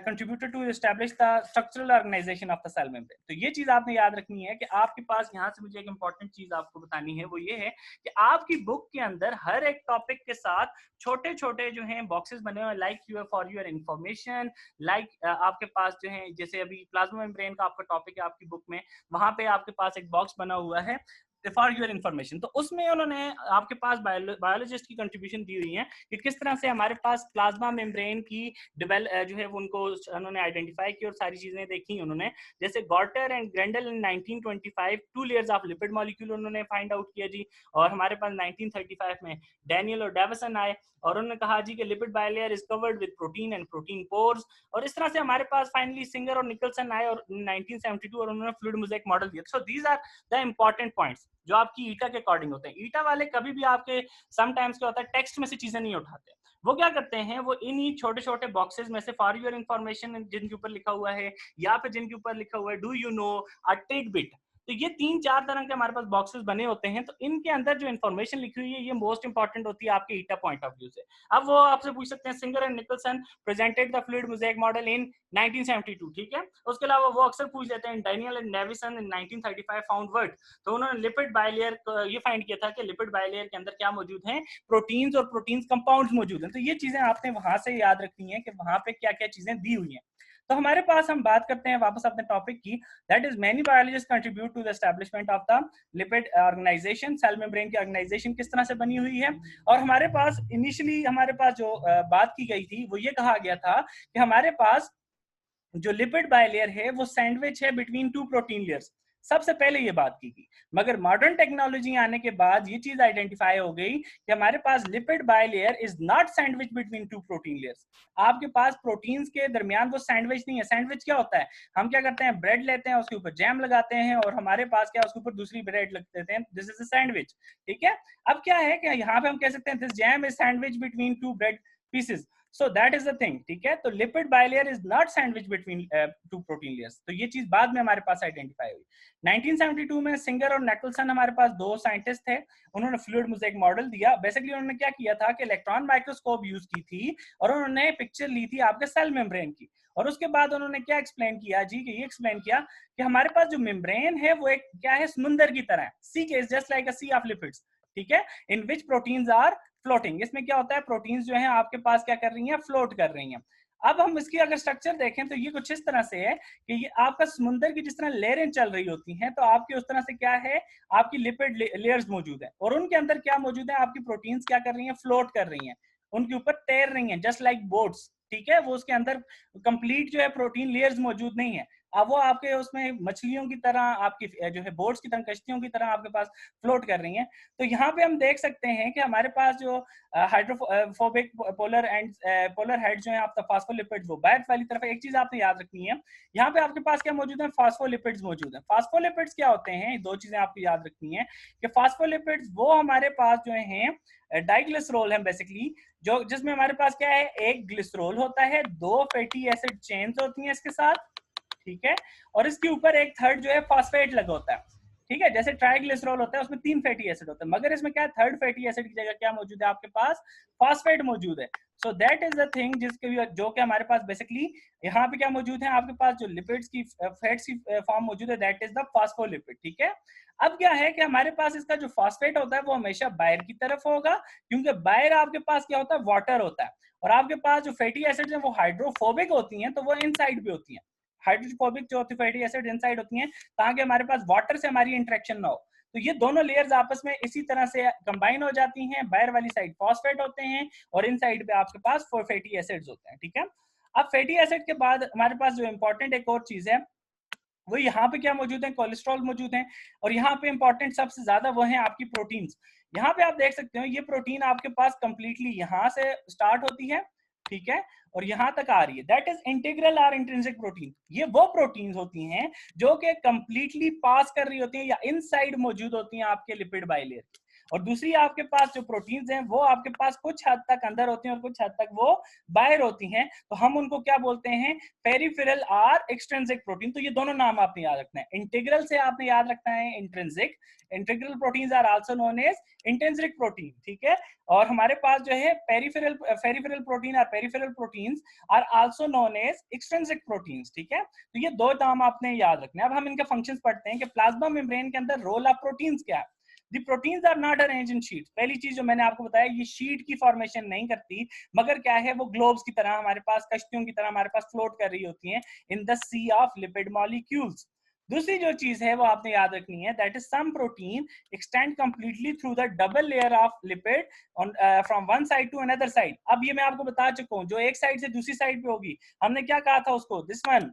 contributed to establish the structural organization of the cell membrane. तो ये चीज आपने याद रखनी है कि आपके पास यहाँ से मुझे एक इंपॉर्टेंट चीज आपको बतानी है, वो ये है कि आपकी बुक के अंदर हर एक टॉपिक के साथ छोटे छोटे जो हैं बॉक्सेस बने हुए हैं, like for your information, like आपके पास जो है जैसे अभी प्लाज्मा मेम्ब्रेन का आपका टॉपिक है आपकी बुक में, वहां पे आपके पास एक बॉक्स बना हुआ है फॉर योर इन्फॉर्मेशन. तो उसमें उन्होंने आपके पास बायोलॉजिस्ट की कंट्रीब्यूशन दी हुई है कि किस तरह से हमारे पास प्लाज्मा मेम्ब्रेन की जो है उनको उन्होंने आइडेंटिफाई की और सारी चीजें देखी उन्होंने. जैसे Gorter and Grendel in 1925 2 layers of lipid molecule उन्होंने फाइंड आउट किया जी. और हमारे पास 1935 में डैनियल और डेविसन आए और उन्होंने कहा जी कि lipid bilayer is covered with protein and protein pores. और इस तरह से हमारे पास फाइनली सिंगर और निकलसन आए और 1972 और उन्होंने फ्लूइड मोज़ेक मॉडल दिया. So these are the important points जो आपकी ईटा के अकॉर्डिंग होते हैं. ईटा वाले कभी भी आपके समटाइम्स क्या होता है, टेक्स्ट में से चीजें नहीं उठाते. वो क्या करते हैं, वो इन्हीं छोटे छोटे बॉक्सेस में से फॉर योर इंफॉर्मेशन जिनके ऊपर लिखा हुआ है या फिर जिनके ऊपर लिखा हुआ है do you know, a tidbit, तो ये 3-4 तरह के हमारे पास बॉक्सेस बने होते हैं. तो इनके अंदर जो इन्फॉर्मेशन लिखी हुई है ये मोस्ट इंपॉर्टेंट होती है आपके ईटा पॉइंट ऑफ व्यू से. अब वो आपसे पूछ सकते हैं Singer and Nicolson presented the fluid mosaic model in 1972, ठीक है. उसके अलावा वो अक्सर पूछ लेते हैं Danielli and Davson in 1935 found word. तो उन्होंने लिपिड बाइलेयर ये फाइंड किया था कि लिपिड बाइलेयर के अंदर क्या मौजूद है, प्रोटीन्स और प्रोटीन्स कंपाउंड्स मौजूद हैं. तो ये चीजें आपने वहां से याद रखनी है कि वहां पे क्या क्या चीजें दी हुई हैं. तो हमारे पास हम बात करते हैं वापस अपने टॉपिक की, that is many biologist contribute to the establishment of the lipid organisation. Cell membrane की ऑर्गेनाइजेशन किस तरह से बनी हुई है. और हमारे पास इनिशियली हमारे पास जो बात की गई थी वो ये कहा गया था कि हमारे पास जो लिपिड बाइलेयर है वो सैंडविच है बिटवीन 2 प्रोटीन लेयर्स. सबसे पहले ये बात की गई, मगर मॉडर्न टेक्नोलॉजी आने के बाद ये चीज आइडेंटिफाई हो गई कि हमारे पास lipid bilayer is not sandwich between 2 protein layers. आपके पास प्रोटीन्स के दरमियान वो सैंडविच नहीं है. सैंडविच क्या होता है, हम क्या करते हैं, ब्रेड लेते हैं, उसके ऊपर जैम लगाते हैं और हमारे पास क्या उसके ऊपर दूसरी ब्रेड लग देते हैं, दिस इज अ सैंडविच, ठीक है. अब क्या है कि यहाँ पे हम कह सकते हैं this jam is sandwich between 2 bread pieces. So that is the thing, ठीक है। तो lipid bilayer is not sandwich between two protein layers. तो ये चीज बाद में हमारे पास आइडेंटिफाई हुई। 1972 में सिंगर और नेकलसन हमारे पास दो साइंटिस्ट थे, उन्होंने फ्लूइड मोज़ेक मॉडल दिया। बेसिकली उन्होंने क्या किया था कि इलेक्ट्रॉन माइक्रोस्कोप यूज की थी और उन्होंने पिक्चर ली थी आपके सेल मेम्ब्रेन की, और उसके बाद उन्होंने क्या एक्सप्लेन किया जी, कि ये एक्सप्लेन किया कि हमारे पास जो मेम्ब्रेन है वो एक क्या है, समुंदर की तरह है, सी के just like a sea of lipids, ठीक है, in which proteins are floating. इसमें क्या होता है, प्रोटीन्स जो है आपके पास क्या कर रही हैं, फ्लोट कर रही हैं। अब हम इसकी अगर स्ट्रक्चर देखें तो ये कुछ इस तरह से है कि ये आपका समुंदर की जिस तरह लेयरें चल रही होती हैं, तो आपकी उस तरह से क्या है, आपकी लिपिड लेयर्स मौजूद है, और उनके अंदर क्या मौजूद है, आपकी प्रोटीन्स क्या कर रही हैं, फ्लोट कर रही हैं, उनके ऊपर तैर रही हैं, जस्ट लाइक बोट्स, ठीक है। वो उसके अंदर कंप्लीट जो है प्रोटीन लेयर्स मौजूद नहीं है। अब वो आपके उसमें मछलियों की तरह, आपकी जो है बोट्स की तरह, कश्तियों की तरह आपके पास फ्लोट कर रही हैं। तो यहाँ पे हम देख सकते हैं कि हमारे पास जो hydrophobic polar and polar head जो है आपका फास्फोलिपिड्स, वो बैक वाली तरफ। एक चीज आपने याद रखनी है, यहाँ पे आपके पास क्या मौजूद है, फास्फोलिपिड्स मौजूद है। फास्फोलिपिड्स क्या होते हैं, दो चीजें आपको याद रखनी है कि फास्फोलिपिड्स वो हमारे पास जो है डाइग्लिसरॉल है बेसिकली, जो जिसमें हमारे पास क्या है, एक ग्लिसरॉल होता है, दो फैटी एसिड चेन्स होती हैं इसके साथ, ठीक है, और इसके ऊपर एक थर्ड जो है फॉस्फेट लगा होता है, ठीक है। जैसे ट्राइग्लिसरॉल होता है उसमें 3 फैटी एसिड होते हैं, मगर इसमें क्या है, थर्ड फैटी एसिड की जगह क्या मौजूद है, आपके पास फॉस्फेट मौजूद है। सो दैट इज द थिंग जिसके जो कि हमारे पास बेसिकली यहाँ पे क्या मौजूद है, आपके पास जो लिपिड्स की फैट्स की फॉर्म मौजूद है, दैट इज द फॉस्फोलिपिड, ठीक है। अब क्या है कि हमारे पास इसका जो फॉस्फेट होता है वो हमेशा बाहर की तरफ होगा, क्योंकि बाहर आपके पास क्या होता है, वाटर होता है, और आपके पास जो फैटी एसिड है वो हाइड्रोफोबिक होती हैं, तो वो इनसाइड पे होती हैं। हाइड्रोफोबिक जो होती है फैटी एसिड इनसाइड होती हैं, ताकि हमारे पास वाटर से हमारी इंटरेक्शन ना हो। तो ये दोनों लेयर्स आपस में इसी तरह से कंबाइन हो जाती हैं, बाहर वाली साइड फॉस्फेट होते हैं और इन साइड पे आपके पास फैटी एसिड्स होते हैं, ठीक है। अब फैटी एसिड के बाद हमारे पास जो इंपॉर्टेंट एक और चीज है, वो यहाँ पे क्या मौजूद है, कोलेस्ट्रॉल मौजूद है, और यहाँ पे इंपॉर्टेंट सबसे ज्यादा वो है आपकी प्रोटीन्स। यहाँ पे आप देख सकते हो ये प्रोटीन आपके पास कंप्लीटली यहाँ से स्टार्ट होती है, ठीक है, और यहाँ तक आ रही है, दैट इज इंटीग्रल और इंट्रिंसिक प्रोटीन। ये वो प्रोटीन्स होती हैं जो कि कंप्लीटली पास कर रही होती हैं या इनसाइड मौजूद होती हैं आपके लिपिड बाइलेयर, और दूसरी आपके पास जो प्रोटीन्स हैं वो आपके पास कुछ हद तक अंदर होती हैं और कुछ हद तक वो बाहर होती हैं, तो हम उनको क्या बोलते हैं, पेरिफेरल और एक्सट्रिंसिक प्रोटीन। तो ये दोनों नाम आपने याद रखना है, इंटीग्रल से आपने याद रखना है intrinsic, integral proteins are also known as intrinsic protein, ठीक है। और हमारे पास जो है पेरिफेरल प्रोटीन और peripheral proteins are also known as extrinsic proteins, ठीक है। तो ये दो नाम आपने याद रखने हैं। अब हम इनके फंक्शंस पढ़ते हैं कि प्लाज्मा मेम्ब्रेन के अंदर रोल ऑफ प्रोटीन्स क्या है। The proteins are not arranged in sheets। पहली चीज जो मैंने आपको बताया, ये शीट की फॉर्मेशन नहीं करती, मगर क्या है, वो ग्लोब्स की तरह हमारे पास, कश्तियों की तरह हमारे पास फ्लोट कर रही होती हैं in the sea of lipid molecules. दूसरी जो चीज है वो आपने याद रखनी है, that is some protein extend completely through the double layer of lipid on from one side to another side. अब ये मैं आपको बता चुका हूँ, जो एक साइड से दूसरी साइड पे होगी, हमने क्या कहा था उसको, दिस वन,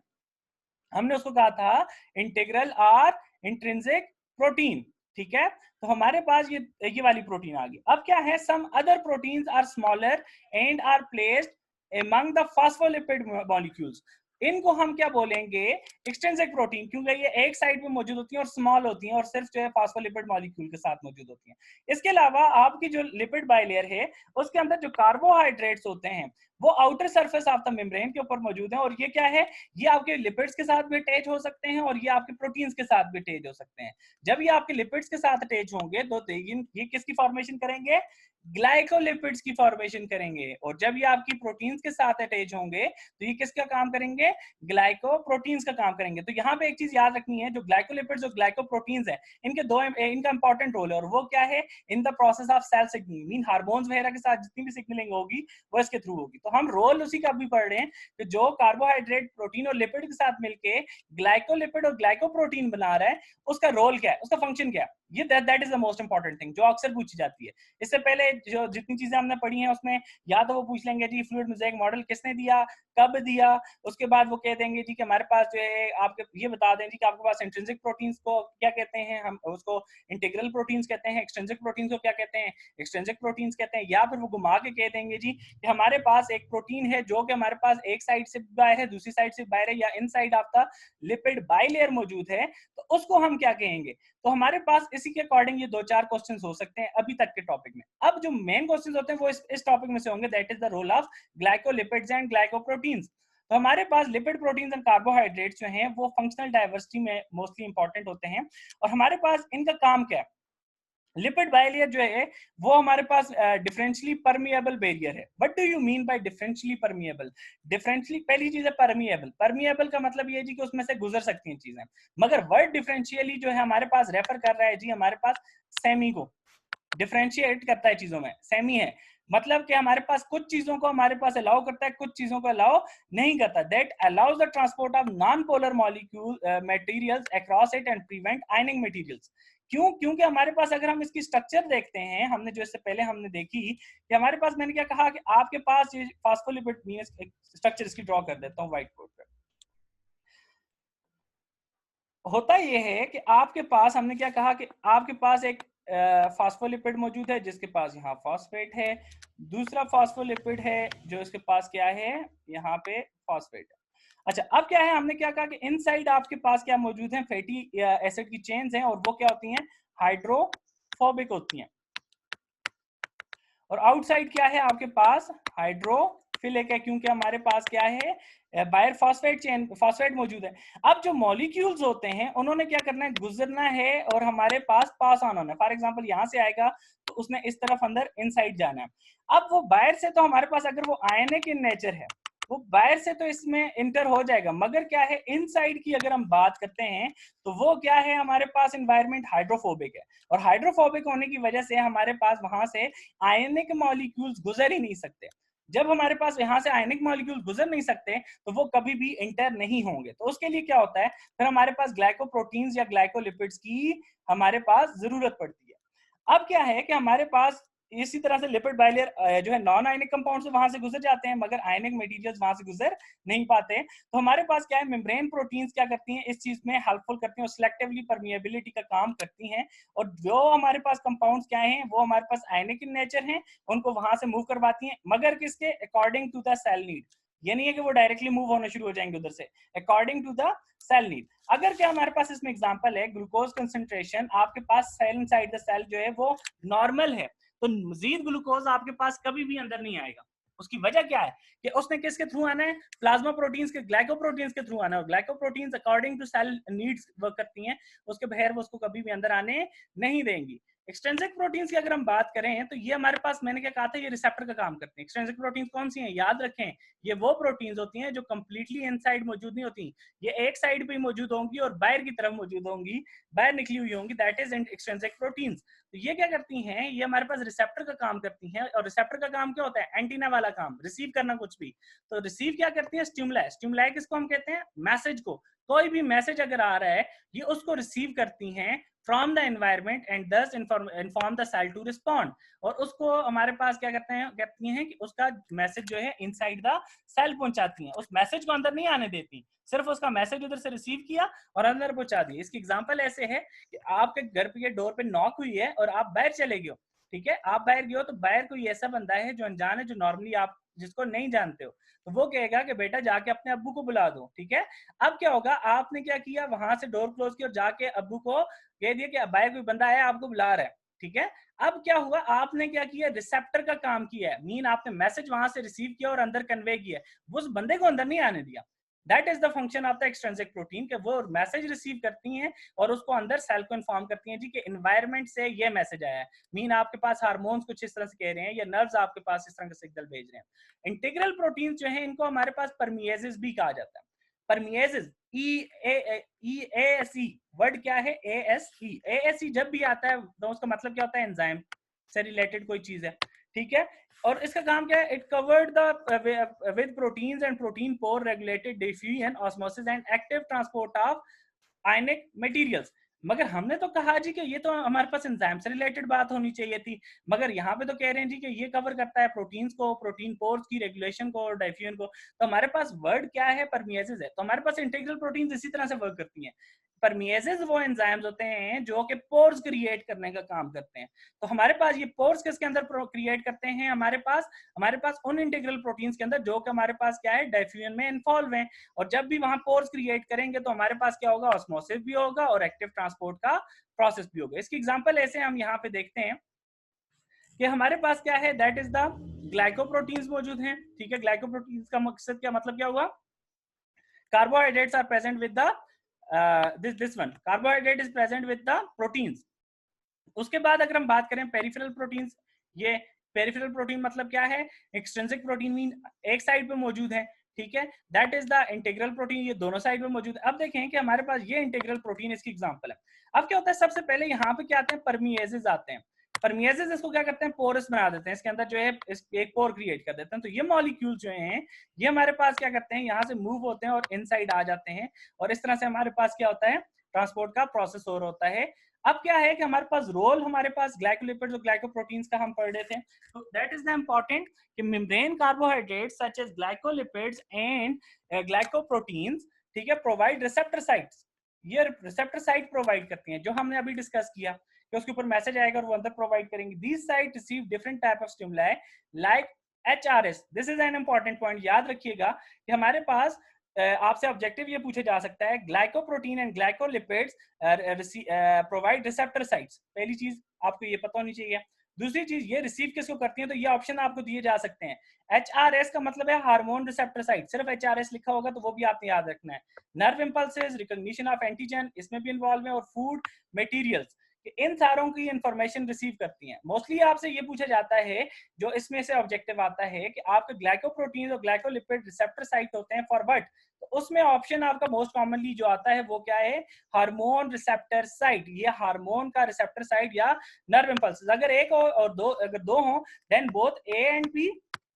हमने उसको कहा था इंटीग्रल और इंट्रिंसिक प्रोटीन, ठीक है। तो हमारे पास ये वाली प्रोटीन आ गई। अब क्या है, some other proteins are smaller and are placed among the phospholipid molecules. इनको हम क्या बोलेंगे, एक्सट्रिंसिक प्रोटीन, क्योंकि ये एक साइड में मौजूद होती हैं और स्मॉल होती हैं और सिर्फ जो है फॉस्फोलिपिड मॉलिक्यूल के साथ मौजूद होती हैं। इसके अलावा आपकी जो लिपिड बाइलेयर है उसके अंदर जो कार्बोहाइड्रेट्स होते हैं वो outer surface of the membrane के ऊपर मौजूद है, और ये क्या है, ये आपके लिपिड्स के साथ भी अटैच हो सकते हैं और ये आपके प्रोटीन्स के साथ भी अटैच हो सकते हैं। जब ये आपके लिपिड्स के साथ अटैच होंगे तो ये किसकी फॉर्मेशन करेंगे, ग्लाइकोलिपिड्स की फॉर्मेशन करेंगे, और जब ये आपकी प्रोटीन्स के साथ अटैच होंगे तो ये किसका काम करेंगे, ग्लाइकोप्रोटीन्स का काम करेंगे। तो यहाँ पे एक चीज याद रखनी है, जो ग्लाइकोलिपिड्स और ग्लाइकोप्रोटीन्स है, इनका इंपॉर्टेंट रोल है, और वो क्या है, in the process of cell signalling, mean hormones वगैरह के साथ जितनी भी सिग्नलिंग होगी वो इसके थ्रू होगी। तो हम रोल उसी का भी पढ़ रहे हैं कि जो कार्बोहाइड्रेट, प्रोटीन और लिपिड के साथ मिलके ग्लाइकोलिपिड और ग्लाइकोप्रोटीन बना रहा है, उसका रोल क्या है, उसका फंक्शन क्या है, ये that is the most important thing जो अक्सर पूछी जाती है। इससे पहले जो जितनी चीजें हमने पढ़ी हैं उसमें या तो वो पूछ लेंगे जी फ्लूइड मोज़ेक मॉडल किसने दिया, कब दिया, उसके बाद वो कह देंगे जी कि हमारे पास जो है, आपके ये बता दें जी कि आपके पास इंट्रिंसिक प्रोटीन्स को क्या कहते हैं, हम उसको इंटीग्रल प्रोटीन्स कहते हैं, एक्सट्रिंसिक प्रोटीन्स को क्या कहते हैं, एक्सट्रिंसिक प्रोटीन्स कहते हैं, या फिर वो घुमा के कह देंगे जी कि हमारे पास एक प्रोटीन है जो कि हमारे पास एक साइड से बाहर है, दूसरी साइड से बाहर है, या इनसाइड आपका लिपिड बाइलेयर मौजूद है, तो उसको हम क्या कहेंगे? तो हमारे पास इसी के अकॉर्डिंग ये 2-4 क्वेश्चंस हो सकते हैं अभी तक के टॉपिक में। अब जो मेन क्वेश्चंस होते हैं वो इस टॉपिक में से होंगे, that is the role of glycolipids and glycoproteins. तो हमारे पास लिपिड, प्रोटीन्स एंड कार्बोहाइड्रेट्स जो हैं वो फंक्शनल डाइवर्सिटी में मोस्टली इंपॉर्टेंट होते हैं, और हमारे पास इनका काम क्या है? लिपिड बाइलेयर जो है वो हमारे पास डिफरेंशियली परमिएबल बैरियर है। What do you mean bye differentially permeable? Differentially, पहली चीज है परमिएबल। परमिएबल का मतलब ये है जी कि उसमें से गुजर सकती हैं चीजें, मगर वर्ड डिफरेंशियली जो है हमारे पास रेफर कर रहा है जी हमारे पास सेमी को, डिफरेंशिएट करता है चीजों में, सेमी है मतलब कि हमारे पास कुछ चीजों को हमारे पास अलाउ करता है, कुछ चीजों को अलाउ नहीं करता। That allows the transport of non polar molecule materials across it and prevent ironing materials. क्यों? क्योंकि हमारे पास अगर हम इसकी स्ट्रक्चर देखते हैं, हमने जो इससे पहले हमने देखी कि हमारे पास, मैंने क्या कहा कि आपके पास ये फास्फोलिपिड स्ट्रक्चर इसकी ड्रॉ कर देता हूं व्हाइट बोर्ड पे। होता ये है कि आपके पास, हमने क्या कहा कि आपके पास एक फास्फोलिपिड मौजूद है जिसके पास यहाँ फॉस्फेट है, दूसरा फास्फोलिपिड है जो इसके पास क्या है, यहाँ पे फॉस्फेट है। अच्छा, अब क्या है, हमने क्या कहा कि इनसाइड आपके पास क्या मौजूद है, फैटी एसिड की चेन्स हैं, और वो क्या होती हैं, हाइड्रोफोबिक होती हैं, और आउटसाइड क्या है आपके पास, हाइड्रोफिलिक है, क्योंकि हमारे पास क्या है, बायर फॉस्फेट चेन, फॉस्फेट मौजूद है। अब जो मॉलिक्यूल्स होते हैं उन्होंने क्या करना है, गुजरना है, और हमारे पास ऑन होना है। फॉर एग्जांपल यहाँ से आएगा तो उसने इस तरफ अंदर इनसाइड जाना है। अब वो बाहर से, तो हमारे पास अगर वो आयनिक इन नेचर है, वो बाहर से तो इसमें इंटर हो जाएगा, मगर क्या है, इनसाइड की अगर हम बात करते हैं तो वो क्या है, हमारे पास एनवायरनमेंट हाइड्रोफोबिक है, और हाइड्रोफोबिक होने की वजह से हमारे पास वहां से आयनिक मॉलिक्यूल्स गुजर ही नहीं सकते। जब हमारे पास यहाँ से आयनिक मॉलिक्यूल गुजर नहीं सकते तो वो कभी भी इंटर नहीं होंगे। तो उसके लिए क्या होता है, फिर हमारे पास ग्लाइकोप्रोटीन्स या ग्लाइकोलिपिड्स की हमारे पास जरूरत पड़ती है। अब क्या है कि हमारे पास इसी तरह से लिपिड बाइलेयर जो है नॉन आयनिक कंपाउंड वहां से गुजर जाते हैं, मगर आयनिक मटेरियल्स वहां से गुजर नहीं पाते। तो हमारे पास क्या है, मेम्ब्रेन प्रोटीन्स क्या करती हैं, इस चीज में हेल्पफुल करती हैं, और सिलेक्टिवली परमिएबिलिटी का काम करती हैं, और जो हमारे पास कंपाउंड्स क्या हैं, वो हमारे पास आयनिक इन नेचर हैं, उनको वहां से मूव करवाती हैं, मगर किसके according to the cell need. ये नहीं है कि वो डायरेक्टली मूव होना शुरू हो जाएंगे उधर से, according to the cell need. अगर क्या हमारे पास इसमें एग्जांपल है, ग्लूकोज कंसंट्रेशन आपके पास सेल इनसाइड द सेल जो है वो नॉर्मल है, तो मजीद ग्लूकोज आपके पास कभी भी अंदर नहीं आएगा। उसकी वजह क्या है कि उसने किसके थ्रू आना है, प्लाज्मा प्रोटीन्स के, ग्लाइकोप्रोटीन्स के थ्रू आना है, और glycoproteins according to cell needs work करती हैं, उसके बगैर वो उसको कभी भी अंदर आने नहीं देंगी। एक्सट्रिंसिक प्रोटीन्स की अगर हम बात करें तो ये हमारे पास, मैंने क्या कहा था, ये रिसेप्टर का काम करते हैं। एक्सट्रिंसिक प्रोटीन्स कौन सी हैं, याद रखें, ये वो प्रोटीन्स होती हैं जो कंप्लीटली इनसाइड मौजूद नहीं होती, ये एक साइड पे मौजूद होंगी और बाहर की तरफ मौजूद होंगी, बाहर निकली हुई होंगी, दैट इज एक्सट्रिंसिक प्रोटीन्स। तो ये क्या करती हैं, ये हमारे पास रिसेप्टर का काम करती हैं, और रिसेप्टर का काम क्या होता है, एंटीना वाला काम, रिसीव करना कुछ भी। तो रिसीव क्या करती है, स्टिमुलाई। स्टिमुलाई किसको हम कहते हैं, मैसेज को। कोई भी मैसेज अगर आ रहा है, ये उसको रिसीव करती हैं from the environment and thus inform the cell to respond, और उसको हमारे पास क्या कहते हैं, कहती हैं कि उसका मैसेज जो है इनसाइड द सेल पहुंचाती हैं, उस मैसेज को अंदर नहीं आने देती, सिर्फ उसका मैसेज उधर से रिसीव किया और अंदर पहुंचा दिया। इसकी एग्जांपल ऐसे है कि आपके घर पे डोर पे नॉक हुई है और आप बाहर चले गए हो, ठीक है, आप बाहर गए हो, तो बाहर कोई ऐसा बंदा है जो अनजान है, जो नॉर्मली आप जिसको नहीं जानते हो, तो वो कहेगा कि बेटा जाके अपने अब्बू को बुला दो, ठीक है। अब क्या होगा, आपने क्या किया, वहां से डोर क्लोज किया और जाके अब्बू को कह दिया कि बाहर कोई बंदा आया आपको बुला रहा है, ठीक है। अब क्या हुआ, आपने क्या किया, रिसेप्टर का काम किया है, मीन आपने मैसेज वहां से रिसीव किया और अंदर कन्वे किया, उस बंदे को अंदर नहीं आने दिया। That is the function of the extrinsic protein, कि वो मैसेज रिसीव करती हैं और उसको अंदर सेल को इन्फॉर्म करती हैं जी कि एनवायरनमेंट से ये मैसेज आया है, मीन आपके पास हार्मोन्स कुछ इस तरह से कह रहे हैं, या नर्व्स आपके पास इस तरह का सिग्नल भेज रहे हैं। इंटीग्रल प्रोटीन जो है, इनको हमारे पास परमिएजेस भी कहा जाता है। परमिएजेस, EASE वर्ड क्या है, ASE जब भी आता है तो उसका मतलब क्या होता है, एंजाइम से रिलेटेड कोई चीज है, ठीक है। और इसका काम क्या है, it covered the with proteins and protein pore regulated diffusion, osmosis and active transport of ionic materials. मगर हमने तो कहा जी कि ये तो हमारे पास एंजाइम से रिलेटेड बात होनी चाहिए थी, मगर यहाँ पे तो कह रहे हैं जी कि ये कवर करता है प्रोटीन्स को, प्रोटीन पोर्स की रेगुलेशन को और डिफ्यूजन को। तो हमारे पास वर्ड क्या है, परमिएजेस है, तो हमारे पास इंटीग्रल प्रोटीन्स इसी तरह से वर्क करती हैं। परमिएजेस वो एंजाइम्स होते हैं जो कि पोर्स क्रिएट करने का काम करते हैं। तो हमारे पास ये पोर्स किसके अंदर क्रिएट करते हैं, हमारे पास उन इंटीग्रल प्रोटीन्स के अंदर जो कि हमारे पास क्या है, डिफ्यूजन में इन्वॉल्व हैं। और जब भी वहां पोर्स क्रिएट करेंगे तो हमारे पास क्या होगा, ऑस्मोसिस भी होगा और एक्टिव ट्रांसपोर्ट का प्रोसेस भी होगा। इसकी एग्जांपल ऐसे हम यहाँ पे देखते हैं कि हमारे पास क्या है, दैट इज द ग्लाइकोप्रोटीन्स मौजूद हैं। ठीक है, ग्लाइकोप्रोटीन्स का मकसद क्या, मतलब क्या हुआ, carbohydrates are present with the this one, carbohydrate is present with the proteins। उसके बाद अगर हम बात करें पेरिफेरल प्रोटीन्स, ये पेरिफेरल प्रोटीन मतलब क्या है, एक्सट्रिंसिक प्रोटीन मीन एक साइड पे मौजूद है। ठीक है, that is the integral protein, ये दोनों साइड पे मौजूद है। अब देखें कि हमारे पास ये इंटीग्रल प्रोटीन, इसकी एग्जांपल है। अब क्या होता है, सबसे पहले यहाँ पे क्या आते हैं, परमिएजेस आते हैं। परमिएजेस इसको क्या करते हैं, पोरस बना देते हैं, इसके अंदर जो है एक पोर क्रिएट कर देते हैं। तो ये मॉलिक्यूल जो हैं ये हमारे पास क्या करते हैं, यहाँ से मूव होते हैं और इनसाइड आ जाते हैं, और इस तरह से हमारे पास क्या होता है, ट्रांसपोर्ट का प्रोसेस और होता है। अब क्या है कि हमारे पास रोल, हमारे पास ग्लाइकोलिपिड्स और ग्लाइकोप्रोटीन्स का हम पढ़ रहे थे। तो दैट इज द इंपॉर्टेंट कि membrane carbohydrates such as glycolipids and glycoproteins, ठीक है, प्रोवाइड रिसेप्टर साइट्स। ये रिसेप्टर साइट प्रोवाइड करती हैं, जो हमने अभी डिस्कस किया कि उसके ऊपर मैसेज आएगा और वो अंदर प्रोवाइड करेंगे। These site receive different type of stimuli like HRS। This is an important point, याद रखिएगा कि हमारे पास आपसे ऑब्जेक्टिव ये पूछे जा सकता है, glycoprotein and glycolipids provide receptor sites. पहली चीज आपको ये पता होनी चाहिए। दूसरी चीज, ये रिसीव किसको करती है, तो ये ऑप्शन आपको दिए जा सकते हैं। HRS का मतलब है हार्मोन रिसेप्टर साइट, सिर्फ HRS लिखा होगा तो वो भी आपने याद रखना है। Nerve impulses, recognition of antigen, इसमें भी इन्वॉल्व है, और फूड मटेरियल्स, इन सारों की इंफॉर्मेशन रिसीव करती हैं। मोस्टली आपसे ये पूछा जाता है, जो इसमें से ऑब्जेक्टिव आता है कि आपके ग्लाइकोप्रोटीन और ग्लाइकोलिपिड रिसेप्टर साइट होते हैं फॉर व्हाट, तो उसमें ऑप्शन आपका मोस्ट कॉमनली जो आता है वो क्या है, हार्मोन रिसेप्टर साइट। ये हार्मोन का रिसेप्टर साइट या नर्व इंपल्सेस, अगर एक हो और दो, अगर दो हो then both A and B.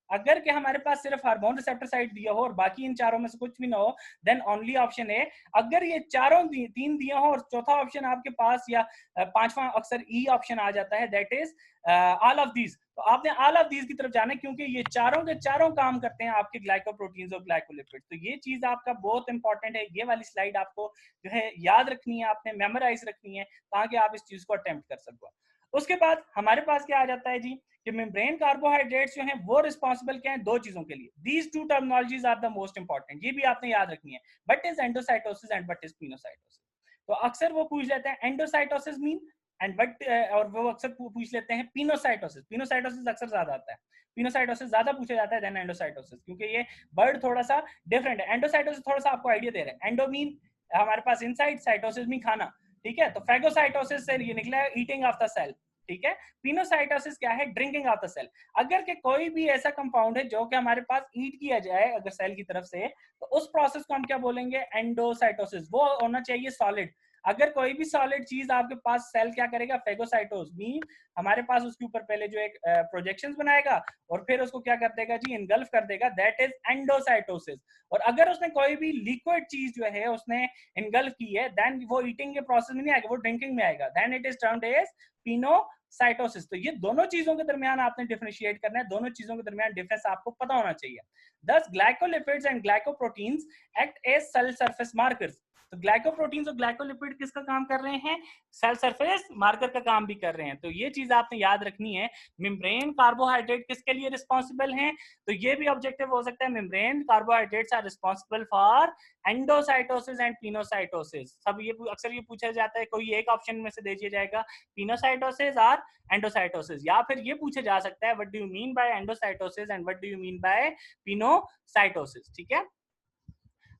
अगर के हमारे पास सिर्फ हार्मोन रिसेप्टर साइट दिया हो और बाकी इन चारों में से कुछ भी ना हो, देन ओनली ऑप्शन है। अगर ये चारों तीन दिया हो और चौथा ऑप्शन आपके पास या पांचवा अक्सर ई ऑप्शन आ जाता है, that is all of these. तो आपने ऑल ऑफ दीज की तरफ जाना है, क्योंकि ये चारों के चारों काम करते हैं आपके ग्लाइकोप्रोटीन्स और ग्लाइकोलिपिड्स। तो ये चीज आपका बहुत इंपॉर्टेंट है, ये वाली स्लाइड आपको जो है याद रखनी है, आपने मेमोराइज रखनी है, ताकि आप इस चीज को अटेम्प्ट कर सको। उसके बाद हमारे पास क्या आ जाता है जी, कि मेम्ब्रेन कार्बोहाइड्रेट्स जो हैं वो रिस्पॉन्सिबल क्या है, दो चीजों के लिए। These two terminologies are the most important, ये भी आपने याद रखनी है। What is endocytosis and what is pinocytosis. तो अक्सर वो पूछ लेते हैं एंडोसाइटोसिस मीन एंड व्हाट, और वो अक्सर पूछ लेते हैं पिनोसाइटोसिस। पिनोसाइटोसिस अक्सर ज्यादा आता है, पिनोसाइटोसिस ज्यादा पूछा जाता है देन एंडोसाइटोसिस, क्योंकि ये वर्ड थोड़ा सा डिफरेंट है। एंडोसाइटोसिस थोड़ा सा आपको आइडिया दे रहे हैं, एंडो मीन हमारे पास इनसाइड, साइटोसिस मीन खाना। ठीक है, तो फैगोसाइटोसिस से ये निकला है ईटिंग ऑफ द सेल। ठीक है, पिनोसाइटोसिस क्या है, ड्रिंकिंग ऑफ द सेल। अगर के कोई भी ऐसा कंपाउंड है जो कि हमारे पास ईट किया जाए अगर सेल की तरफ से, तो उस प्रोसेस को हम क्या बोलेंगे, एंडोसाइटोसिस। वो होना चाहिए सॉलिड। अगर कोई भी सॉलिड चीज आपके पास सेल क्या करेगा, फेगोसाइटोस मीन हमारे पास उसके ऊपर पहले जो एक प्रोजेक्शंस बनाएगा और फिर उसको क्या कर देगा जी, इनगल्फ कर देगा, दैट इज एंडोसाइटोसिस। और अगर उसने कोई भी लिक्विड चीज जो है उसने इनगल्फ की है, देन वो ईटिंग के प्रोसेस में नहीं आएगा, वो ड्रिंकिंग में आएगा, then it is termed as pinocytosis. तो ये दोनों चीजों के दरमियान आपने डिफरेंशिएट करना है, दोनों चीजों के दरमियान डिफरेंस आपको पता होना चाहिए। Thus, glycolipids and glycoproteins act as cell surface markers. तो ग्लाइकोप्रोटीन्स और ग्लाइकोलिपिड किसका काम कर रहे हैं, सेल सरफेस मार्कर का काम भी कर रहे हैं। तो ये चीज आपने याद रखनी है। मेम्ब्रेन कार्बोहाइड्रेट किसके लिए रिस्पॉन्सिबल हैं, तो ये भी ऑब्जेक्टिव हो सकता है, membrane carbohydrates are responsible for endocytosis and pinocytosis. सब ये अक्सर ये पूछा जाता है, कोई एक ऑप्शन में से दे दिया जाएगा, पिनोसाइटोसिस और एंडोसाइटोसिस, या फिर ये पूछा जा सकता है what do you mean bye endocytosis and what do you mean bye pinocytosis. ठीक है,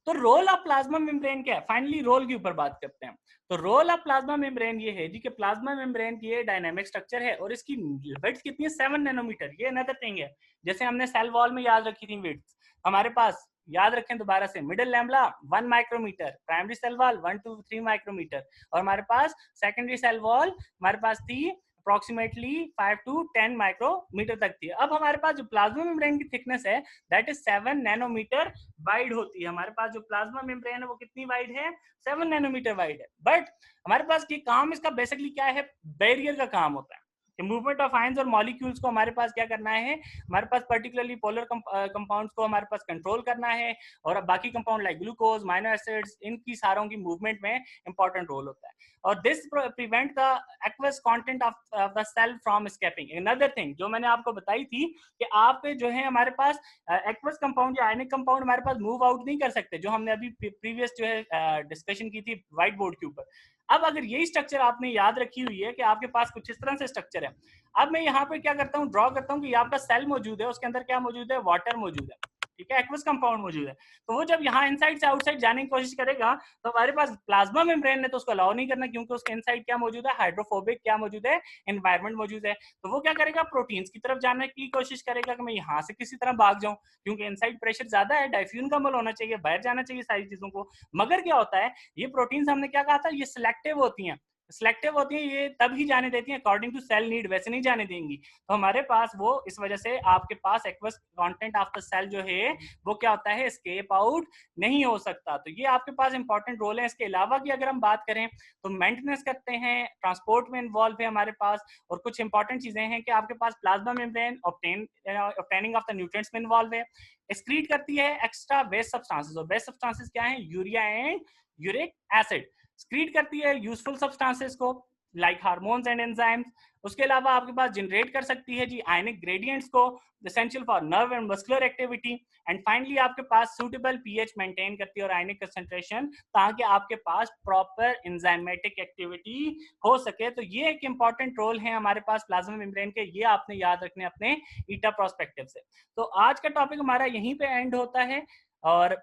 तो रोल ऑफ प्लाज्मा मेम्ब्रेन क्या है, फाइनली रोल के ऊपर बात करते हैं। तो रोल ऑफ प्लाज्मा मेम्ब्रेन ये है जी कि प्लाज्मा मेम्ब्रेन की ये डायनामिक स्ट्रक्चर है और इसकी विड्थ कितनी है, 7 नैनोमीटर। ये अनदर थिंग है, जैसे हमने सेल वॉल में याद रखी थी विड्थ, हमारे पास याद रखें दोबारा से, middle lamella 1 micrometre, primary cell wall 1 to 3 micrometre, और हमारे पास सेकेंडरी सेल वॉल हमारे पास थी अप्रोक्सीमेटली 5 to 10 माइक्रोमीटर तक थी। अब हमारे पास जो प्लाज्मा मेम्ब्रेन की थिकनेस है दैट इज 7 नैनोमीटर वाइड होती है। हमारे पास जो प्लाज्मा मेम्ब्रेन है वो कितनी वाइड है, 7 नैनोमीटर वाइड है। बट हमारे पास ये काम इसका बेसिकली क्या है, बैरियर का काम होता है। मूवमेंट ऑफ आयंस और मॉलिक्यूल्स को हमारे पास क्या करना है, हमारे पास पर्टिकुलरली पोलर कंपाउंड्स को हमारे पास कंट्रोल करना है, और बाकी कंपाउंड लाइक ग्लूकोज, माइनो एसिड्स, इनकी सारों की मूवमेंट में इंपॉर्टेंट रोल होता है। और this prevent the aqueous content of the cell from escaping. Another thing जो मैंने आपको बताई थी कि आप जो है हमारे पास एक्वस कंपाउंड या आयनिक कंपाउंड हमारे पास मूव आउट नहीं कर सकते, जो हमने अभी प्रीवियस जो है डिस्कशन की थी व्हाइट बोर्ड के ऊपर। अब अगर यही स्ट्रक्चर आपने याद रखी हुई है कि आपके पास कुछ इस तरह से स्ट्रक्चर है, अब मैं यहाँ पे क्या करता हूँ, ड्रॉ करता हूँ कि आपका सेल मौजूद है, उसके अंदर क्या मौजूद है, वाटर मौजूद है, ठीक है, एक्वस कंपाउंड मौजूद है। तो वो जब यहाँ इनसाइड से आउटसाइड जाने की कोशिश करेगा तो हमारे पास प्लाज्मा मेम्ब्रेन ने तो उसको अलाउ नहीं करना, क्योंकि उसके इनसाइड क्या मौजूद है, हाइड्रोफोबिक क्या मौजूद है, एनवायरमेंट मौजूद है। तो वो क्या करेगा, प्रोटीन्स की तरफ जाने की कोशिश करेगा कि मैं यहाँ से किसी तरह भाग जाऊं, क्योंकि इनसाइड प्रेशर ज्यादा है, डायफ्यूजन का अमल होना चाहिए, बाहर जाना चाहिए सारी चीजों को। मगर क्या होता है, ये प्रोटीन्स हमने क्या कहा था, ये सिलेक्टिव होती हैं, सिलेक्टिव होती है, ये तब ही जाने देती है अकॉर्डिंग टू सेल नीड, वैसे नहीं जाने देंगी। तो हमारे पास वो इस वजह से आपके पास aqueous content of the cell जो है वो क्या होता है, एस्केप आउट नहीं हो सकता। तो ये आपके पास इंपॉर्टेंट रोल है। इसके अलावा की अगर हम बात करें तो मेंटेनेंस करते हैं, ट्रांसपोर्ट में इन्वॉल्व है हमारे पास, और कुछ इंपॉर्टेंट चीजें हैं कि आपके पास plasma membrane obtaining of the nutrients में इन्वॉल्व है, एक्सक्रीट करती है एक्स्ट्रा वेस्ट सब्सटेंसेस, और वेस्ट सब्सटेंसेस क्या है, urea and uric acid, secrete करती है यूजफुल सब्सटेंसेस को लाइक हार्मोन्स एंड एंजाइम्स। उसके अलावा आपके पास जनरेट कर सकती है जी आयनिक ग्रेडियंट्स को, essential for nerve and muscular activity. And finally आपके पास सूटेबल पीएच मेंटेन करती है और आयनिक कंसंट्रेशन, ताकि आपके पास प्रॉपर एंजाइमेटिक एक्टिविटी हो सके। तो ये एक इंपॉर्टेंट रोल है हमारे पास प्लाज्मा मेम्ब्रेन के, ये आपने याद रखने अपने ईटा प्रोस्पेक्टिव से। तो आज का टॉपिक हमारा यहीं पे एंड होता है, और